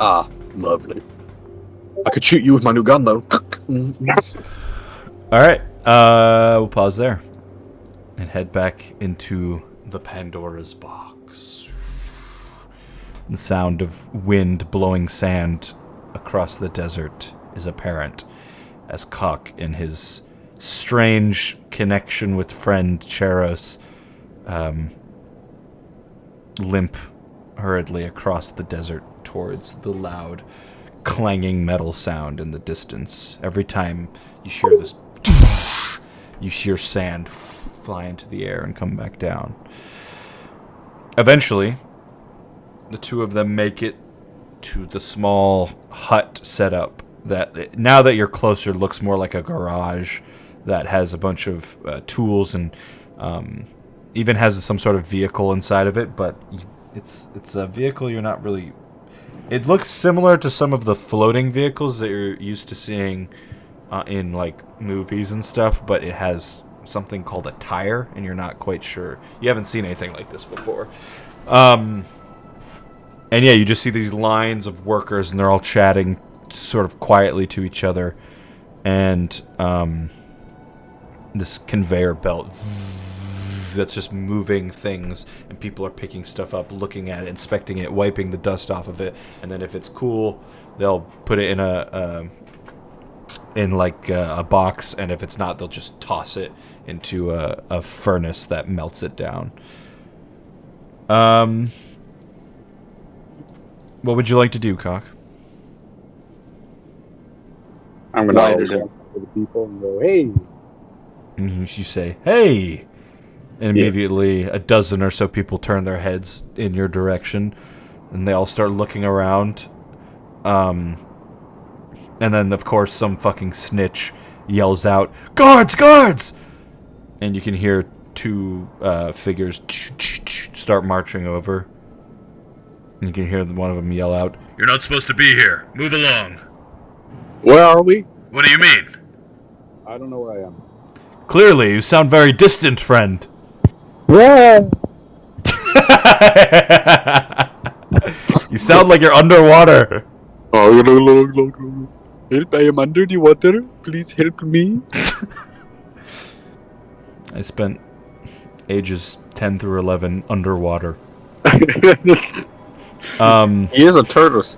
Ah, lovely. I could shoot you with my new gun, though. All right. We'll pause there and head back into the Pandora's box. The sound of wind blowing sand across the desert is apparent as Cock, in his strange connection with friend Cheros, limp hurriedly across the desert towards the loud, clanging metal sound in the distance. Every time you hear this, you hear sand fly into the air and come back down. Eventually, the two of them make it to the small hut setup that, now that you're closer, looks more like a garage that has a bunch of tools and even has some sort of vehicle inside of it, but it's a vehicle you're not really... It looks similar to some of the floating vehicles that you're used to seeing in like movies and stuff, but it has something called a tire, and you're not quite sure. You haven't seen anything like this before. And yeah, you just see these lines of workers, and they're all chatting sort of quietly to each other, and this conveyor belt that's just moving things, and people are picking stuff up, looking at it, inspecting it, wiping the dust off of it, and then if it's cool, they'll put it in a box, and if it's not, they'll just toss it into a furnace that melts it down. What would you like to do, Cock? I'm gonna light it up to the people and go, "Hey!" And you say, "Hey!" And immediately a dozen or so people turn their heads in your direction, and they all start looking around. And then, of course, some fucking snitch yells out, "Guards! Guards!" And you can hear two figures start marching over. And you can hear one of them yell out, "You're not supposed to be here. Move along." Where are we? What do you mean? I don't know where I am. Clearly, you sound very distant, friend. Yeah. You sound like you're underwater. Help! I am under the water. Please help me. I spent ages 10 through 11 underwater. He is a tortoise.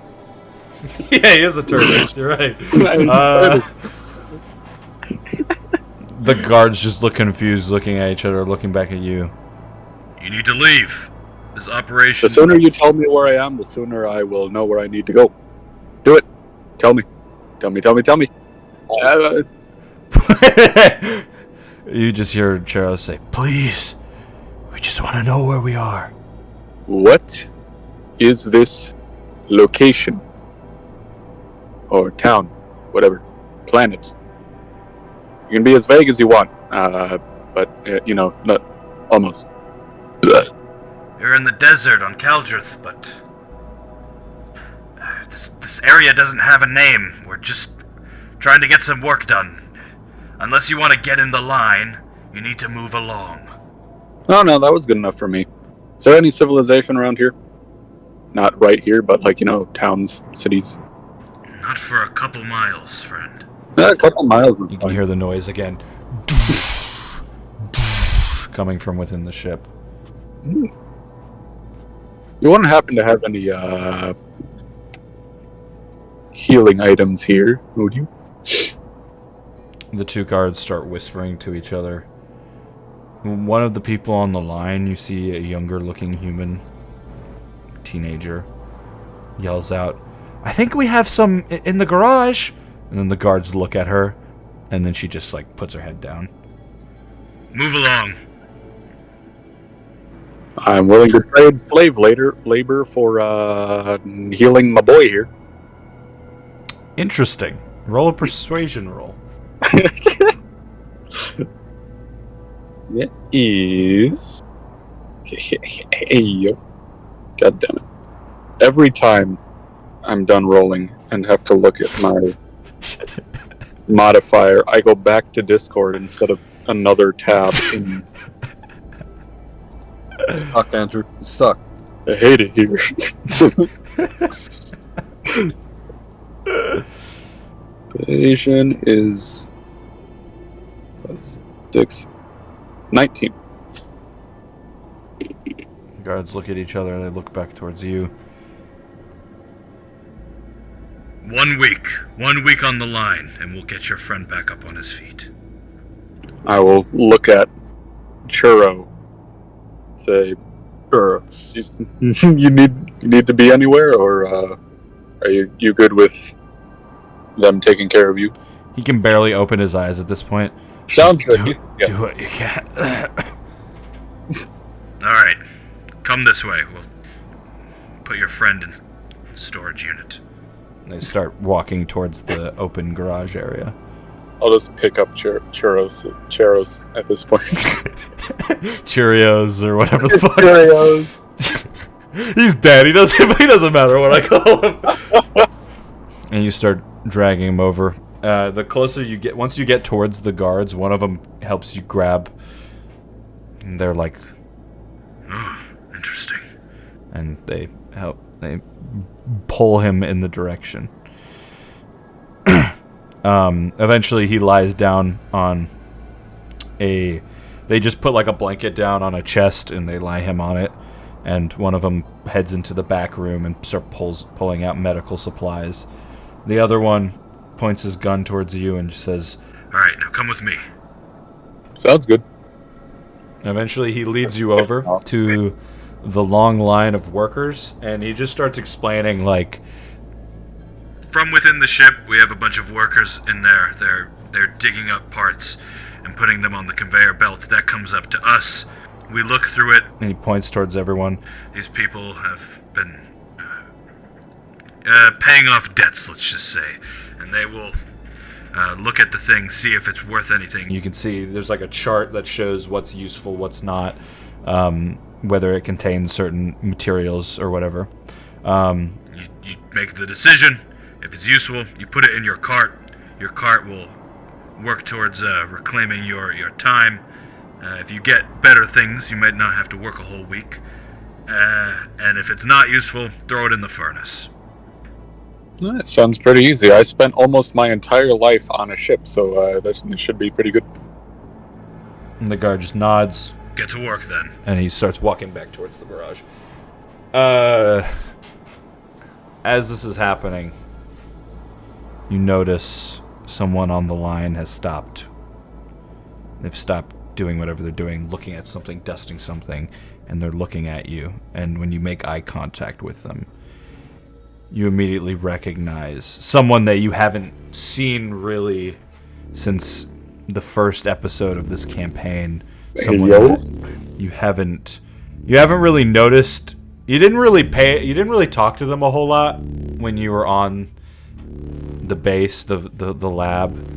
Yeah, he is a tortoise. You're right. The guards just look confused, looking at each other, looking back at you. You need to leave. This operation... The sooner you tell me where I am, the sooner I will know where I need to go. Do it. Tell me. Tell me. You just hear Charo say, "Please, we just want to know where we are." What is this location? Or town, whatever, planet. You can be as vague as you want, but, not almost. You're in the desert on Kaldrith, but this area doesn't have a name. We're just trying to get some work done. Unless you want to get in the line, you need to move along. Oh, no, that was good enough for me. Is there any civilization around here? Not right here, but towns, cities. Not for a couple miles, friend. A couple miles is You can fine. hear the noise again. Coming from within the ship. You wouldn't happen to have any healing items here, would you? The two guards start whispering to each other. One of the people on the line, you see a younger looking human, teenager, yells out, "I think we have some in the garage." And then the guards look at her, and then she just puts her head down. Move along. I'm willing to trade slave labor for healing my boy here. Interesting. Roll a persuasion roll. It is. Hey, yo. God damn it. Every time I'm done rolling and have to look at my modifier, I go back to Discord instead of another tab. Fuck, Andrew. You suck. I hate it here. Persuasion is plus 6, 19. Guards look at each other and they look back towards you. 1 week. 1 week on the line, and we'll get your friend back up on his feet. I will look at Churro. Say, Sure. you need to be anywhere, or are you good with them taking care of you? He can barely open his eyes at this point. Sounds Just good. Do what you can. Alright. Come this way. We'll put your friend in storage unit. They start walking towards the open garage area. I'll just pick up Churros at this point. Cheerios or whatever the fuck. Cheerios. He's dead. He doesn't matter what I call him. And you start dragging him over. The closer you get, once you get towards the guards, one of them helps you grab. And they're like, Oh, interesting. and they pull him in the direction. Eventually he lies down on they just put like a blanket down on a chest and they lie him on it, and one of them heads into the back room and pulling out medical supplies. The other one points his gun towards you and says, Alright, now come with me. Sounds good. eventually he leads you over to the long line of workers, and he just starts explaining, like, From within the ship, we have a bunch of workers in there. They're digging up parts and putting them on the conveyor belt. That comes up to us. We look through it. and he points towards everyone. These people have been paying off debts, let's just say. And they will look at the thing, see if it's worth anything. You can see there's like a chart that shows what's useful, what's not, whether it contains certain materials or whatever. You make the decision. If it's useful, you put it in your cart. Your cart will work towards reclaiming your time. If you get better things, you might not have to work a whole week. And if it's not useful, throw it in the furnace. That sounds pretty easy. I spent almost my entire life on a ship, so that should be pretty good. And the guard just nods, Get to work then. and he starts walking back towards the garage. As this is happening, you notice someone on the line has stopped. They've stopped doing whatever they're doing, looking at something, dusting something, and they're looking at you. And when you make eye contact with them, you immediately recognize someone that you haven't seen really since the first episode of this campaign. Someone that you haven't really noticed. You didn't really talk to them a whole lot when you were on the base, the lab.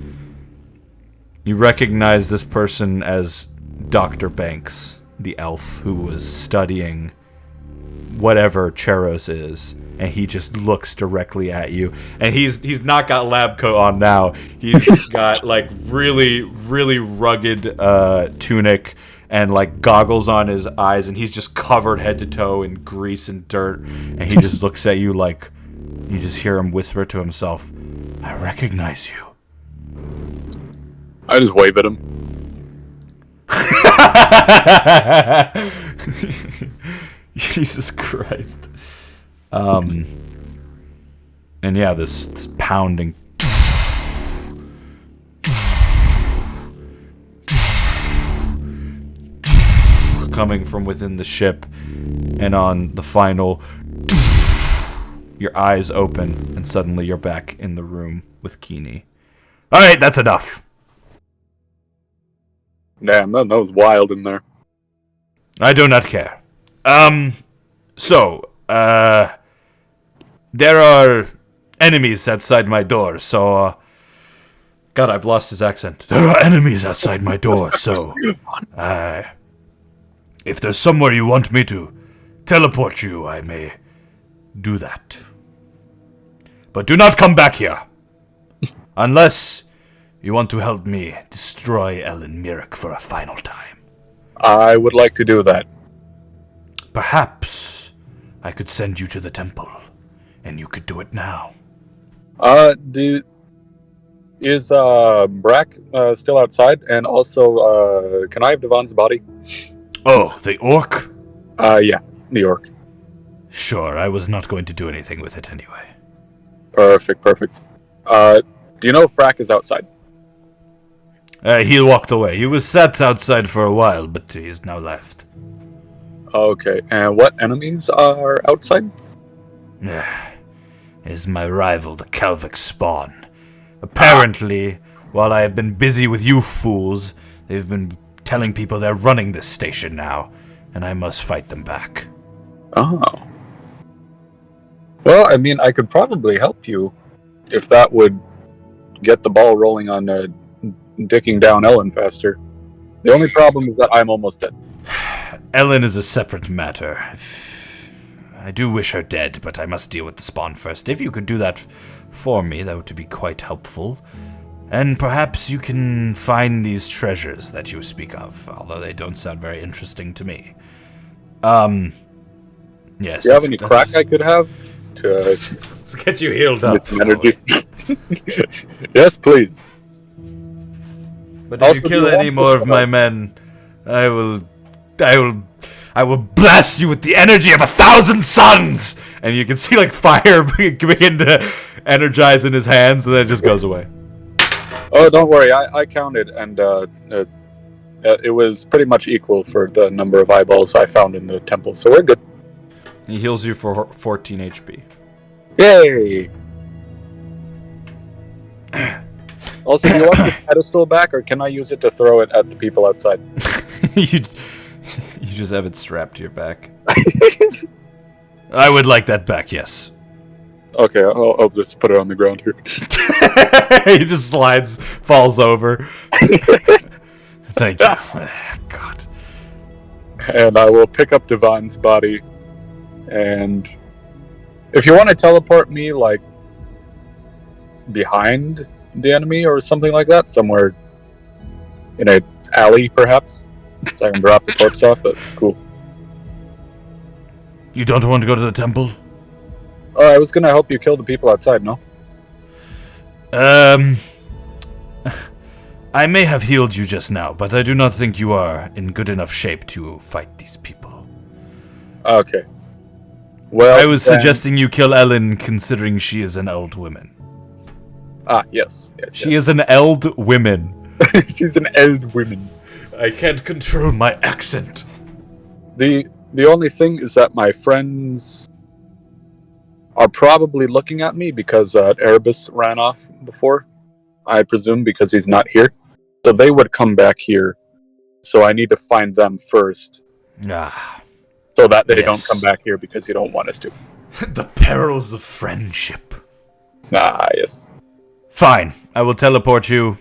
You recognize this person as Dr. Banks, the elf who was studying whatever Cheros is, and he just looks directly at you. And he's not got lab coat on now. He's got like really, really rugged tunic and like goggles on his eyes, and he's just covered head to toe in grease and dirt, and he just looks at you like, you just hear him whisper to himself, I recognize you. I just wave at him. Jesus Christ. And yeah, this pounding coming from within the ship, and on the final, your eyes open, and suddenly you're back in the room with Keeney. Alright, that's enough. Damn, that was wild in there. I do not care. There are enemies outside my door, so, God, I've lost his accent. There are enemies outside my door, so, if there's somewhere you want me to teleport you, I may do that. But do not come back here. Unless you want to help me destroy Ellen Mirek for a final time. I would like to do that. Perhaps I could send you to the temple, and you could do it now. Is Brack still outside? And also, can I have Devon's body? Oh, the orc? Yeah, New York. Sure, I was not going to do anything with it anyway. Perfect. Do you know if Brack is outside? He walked away. He was sat outside for a while, but he's now left. Okay, and what enemies are outside? Is my rival, the Kalvik spawn. Apparently, while I have been busy with you fools, they've been telling people they're running this station now, and I must fight them back. Oh. Well, I mean, I could probably help you if that would get the ball rolling on dicking down Ellen faster. The only problem is that I'm almost dead. Ellen is a separate matter. I do wish her dead, but I must deal with the spawn first. If you could do that for me, that would be quite helpful. And perhaps you can find these treasures that you speak of, although they don't sound very interesting to me. Yes. Do you have any crack I could have to let's get you healed up. get some energy? Yes, please. But if Also, you do kill you any want more to- of my men, I will blast you with the energy of 1,000 suns! And you can see like fire begin to energize in his hands, and then it just goes away. Oh, don't worry. I counted, and it was pretty much equal for the number of eyeballs I found in the temple, so we're good. He heals you for 14 HP. Yay! Also, do you want this pedestal back, or can I use it to throw it at the people outside? you just have it strapped to your back. I would like that back, yes. Okay, I'll just put it on the ground here. He just slides, falls over. Thank you. God. And I will pick up Devon's body, and if you want to teleport me, like, behind the enemy or something like that, somewhere in an alley, perhaps, so I can drop the corpse off, that's cool. You don't want to go to the temple? I was gonna help you kill the people outside, no? I may have healed you just now, but I do not think you are in good enough shape to fight these people. Okay. Well, I was then- suggesting you kill Ellen, considering she is an old woman. Ah, yes. She is an old woman. She's an old woman. I can't control my accent. The only thing is that my friends are probably looking at me because Erebus ran off before. I presume because he's not here. So they would come back here. So I need to find them first. Ah, So that they Yes. don't come back here because you don't want us to. the perils of friendship. Ah, yes. Fine, I will teleport you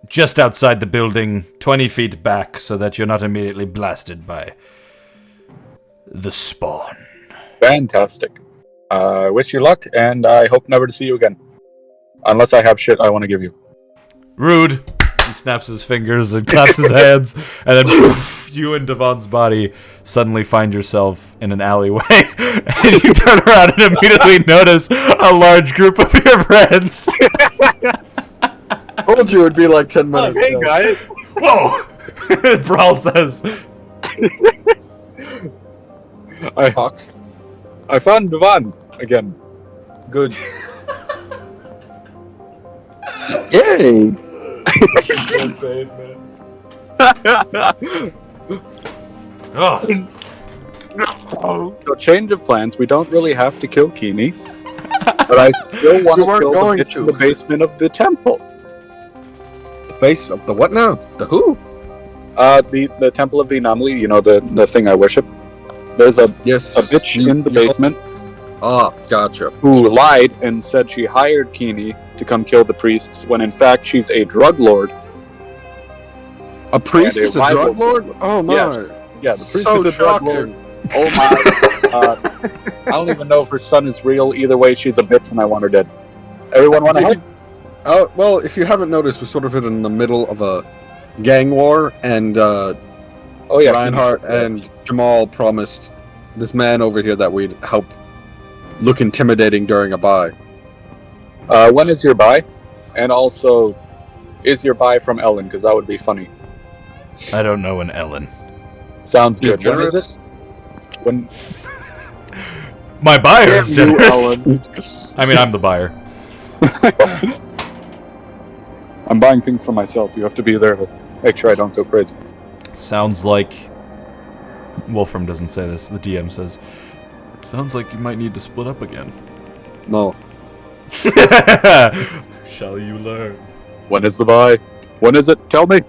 just outside the building, 20 feet back, so that you're not immediately blasted by the spawn. Fantastic. Wish you luck, and I hope never to see you again. Unless I have shit I want to give you. Rude. He snaps his fingers and claps his hands, and then poof, you and Devon's body suddenly find yourself in an alleyway, and you turn around and immediately notice a large group of your friends. Told you it'd be like 10 minutes. Hey, so. guys. Whoa! Brawl says. I found Devon again. Good. Yay! Oh, So change of plans. We don't really have to kill Keeney, but I still want We to weren't kill going the bitch to. in the basement of the temple. Base of the what now? The who? The temple of the anomaly. You know, the thing I worship. There's a Yes. bitch in the basement Ah, gotcha. who lied and said she hired Keeney to come kill the priests, when in fact she's a drug lord. A priest Yeah, is a they drug rival- lord? Oh my. Yes. Yeah, the priest So is a drug lord. shocking. Oh my. I don't even know if her son is real. Either way, she's a bitch and I want her dead. Everyone want to help? Well, if you haven't noticed, we're sort of in the middle of a gang war, and Oh yeah, Reinhardt and Jamal promised this man over here that we'd help look intimidating during a buy. When is your buy? And also, is your buy from Ellen? Because that would be funny. I don't know an Ellen. Sounds good. You're When is generous? it? When? My buyer is Damn you, generous. I mean, I'm the buyer. I'm buying things for myself. You have to be there to make sure I don't go crazy. Sounds like... Wolfram doesn't say this. The DM says, sounds like you might need to split up again. No. Shall you learn? When is the buy? When is it? Tell me.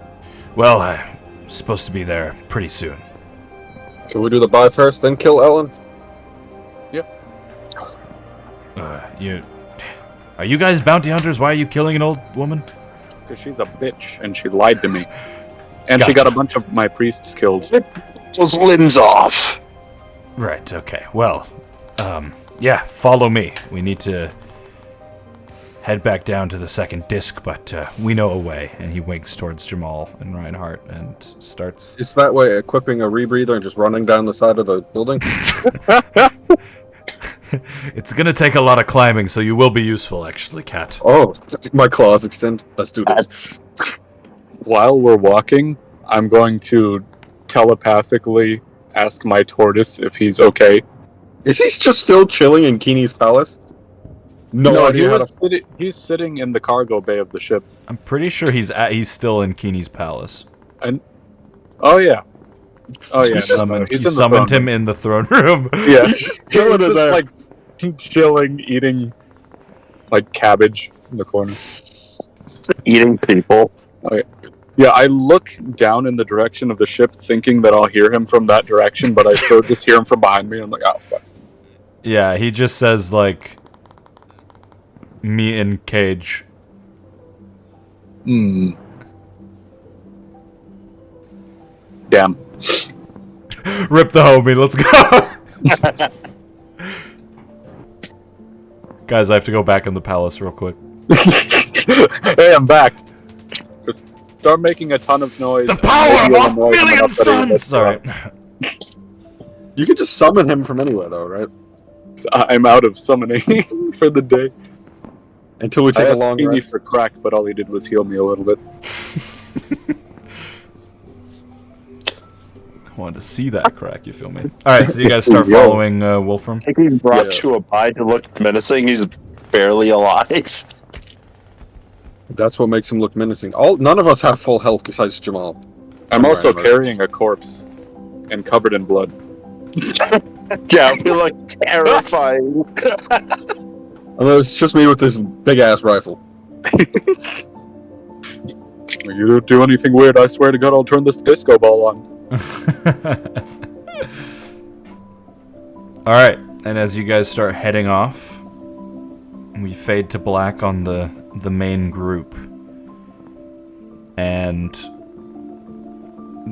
Well, I'm supposed to be there pretty soon. Can we do the buy first, then kill Ellen? Are you guys bounty hunters? Why are you killing an old woman? Because she's a bitch and she lied to me. And she Gotcha. got a bunch of my priests killed. Those limbs off. Right, okay. Well, yeah, follow me. We need to head back down to the second disc, but we know a way. And he winks towards Jamal and Reinhardt and starts... Is that way equipping a rebreather and just running down the side of the building? It's gonna take a lot of climbing, so you will be useful, actually, Cat. Oh, my claws extend. Let's do this. While we're walking, I'm going to telepathically ask my tortoise if he's okay. Is he just still chilling in Keeney's palace? No idea how to... he's sitting in the cargo bay of the ship. I'm pretty sure he's still in Keeney's palace. Oh yeah. Oh yeah. He's just- no, You he's in the summoned throne him in the throne room. room. Yeah. He's just chilling in Just, there. like chilling, eating like cabbage in the corner. Eating people. Yeah, I look down in the direction of the ship thinking that I'll hear him from that direction, but I still just hear him from behind me. I'm like, oh fuck. Yeah, he just says, like, me in cage. Hmm. Damn. Rip the homie, let's go! Guys, I have to go back in the palace real quick. Hey, I'm back. Just start making a ton of noise. The and power maybe of you'll annoy him 1,000,000 enough that he suns! lets Alright. You can just summon him from anywhere, though, right? I'm out of summoning for the day. Until we I take a asked long Feeny rest. for crack, but all he did was heal me a little bit. I wanted to see that crack, you feel me? Alright, so you guys start following Wolfram? I think he brought Yeah. you a bye to look menacing. He's barely alive. That's what makes him look menacing. None of us have full health besides Jamal. I'm also Right, right. carrying a corpse and covered in blood. Yeah, we look terrifying. Although it's just me with this big ass rifle. You don't do anything weird, I swear to God, I'll turn this disco ball on. Alright, and as you guys start heading off, we fade to black on the main group. And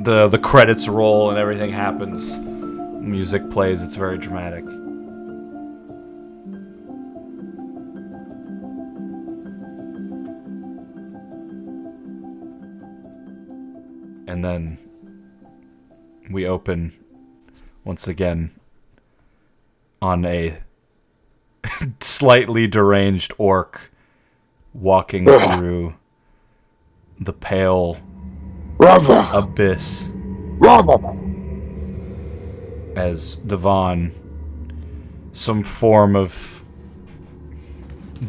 the credits roll and everything happens. Music plays, it's very dramatic. And then we open once again on a slightly deranged orc walking through the pale abyss as Devon, some form of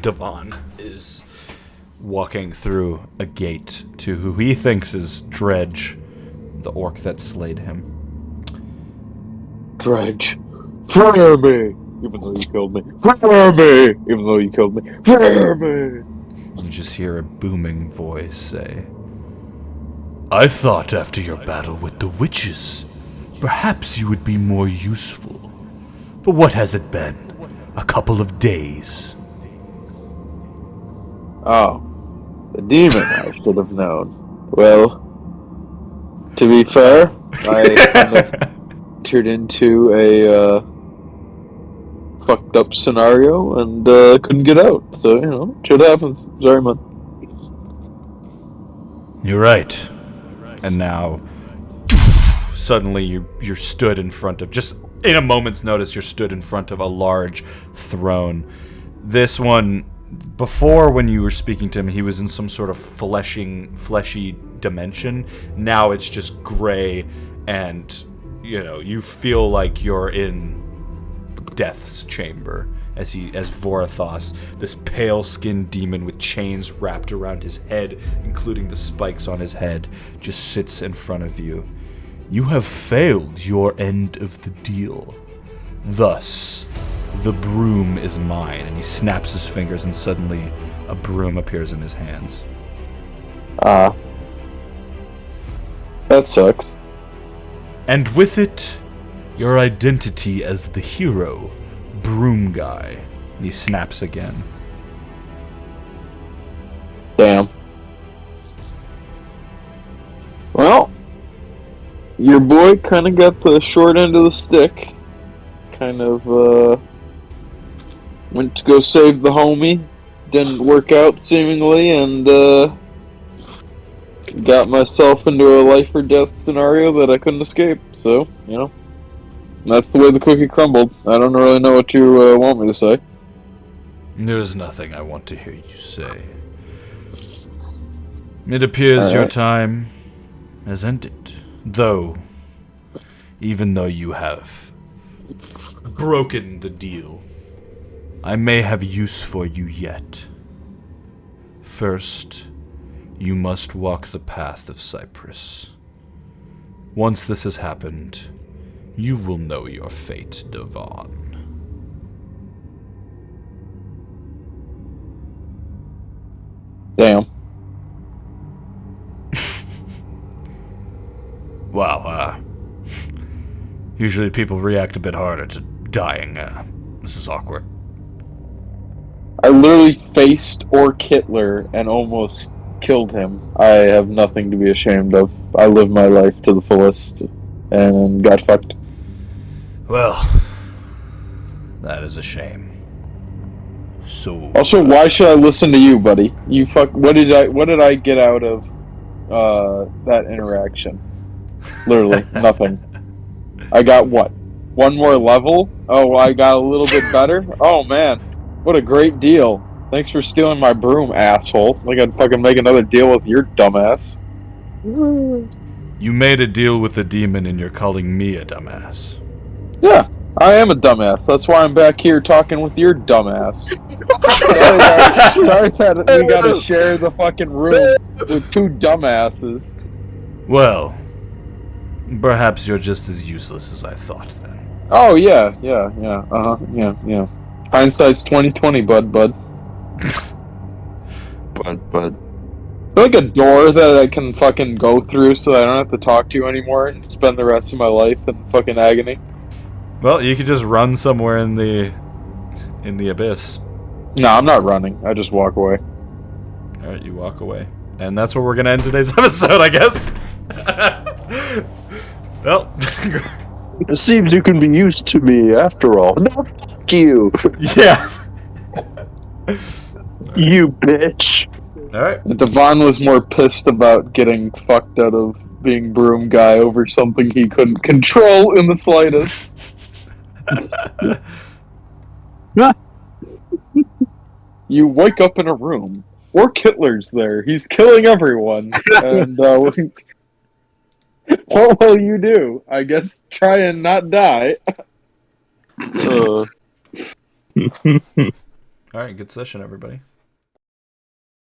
Devon, is walking through a gate to who he thinks is Dredge, the orc that slayed him. Dredge, fire me! Even though you killed me. Fire me! Even though you killed me. Fire me! You just hear a booming voice say, I thought after your battle with the witches, perhaps you would be more useful. But what has it been? A couple of days. Oh. The demon, I should have known. Well, to be fair, I kind of turned into a fucked up scenario and couldn't get out. So, you know, shit happens. Sorry, man. You're right. And now, suddenly you're stood in front of, just in a moment's notice, you're stood in front of a large throne. This one before, when you were speaking to him, he was in some sort of fleshy dimension. Now it's just gray, and you feel like you're in Death's chamber as Vorothos, this pale-skinned demon with chains wrapped around his head, including the spikes on his head, just sits in front of you. You have failed your end of the deal. Thus, the broom is mine. And he snaps his fingers, and suddenly a broom appears in his hands. That sucks. And with it, your identity as the hero, Broom Guy. And he snaps again. Damn. Well, your boy kind of got the short end of the stick. Kind of, went to go save the homie. Didn't work out, seemingly, and, got myself into a life or death scenario that I couldn't escape. So, that's the way the cookie crumbled. I don't really know what you want me to say. There's nothing I want to hear you say. It appears your time has ended. Even though you have broken the deal, I may have use for you yet. First, you must walk the path of Cypress. Once this has happened, you will know your fate, Devon. Damn. Wow, usually people react a bit harder to dying. This is awkward. I literally faced Orc Hitler and almost killed him. I have nothing to be ashamed of. I lived my life to the fullest and got fucked. Well, that is a shame. So. Also, why should I listen to you, buddy? You fuck. What did I get out of that interaction? Literally nothing. I got what? One more level? Oh, I got a little bit better? Oh man, what a great deal. Thanks for stealing my broom, asshole. Like I'd fucking make another deal with your dumbass. You made a deal with the demon and you're calling me a dumbass. Yeah, I am a dumbass. That's why I'm back here talking with your dumbass. Sorry that we gotta share the fucking room with two dumbasses. Well, perhaps you're just as useless as I thought then. Oh yeah. Yeah. Hindsight's 20/20, bud. But Like a door that I can fucking go through so I don't have to talk to you anymore and spend the rest of my life in fucking agony. Well, you could just run somewhere in the abyss. No, I'm not running. I just walk away. Alright, you walk away. And that's where we're gonna end today's episode, I guess. Well, it seems you can be used to me after all. No, fuck you. Yeah. You bitch. Alright. Devon was more pissed about getting fucked out of being Broom Guy over something he couldn't control in the slightest. You wake up in a room. Orc Hitler's there. He's killing everyone. And what will you do? I guess try and not die. Alright, good session, everybody.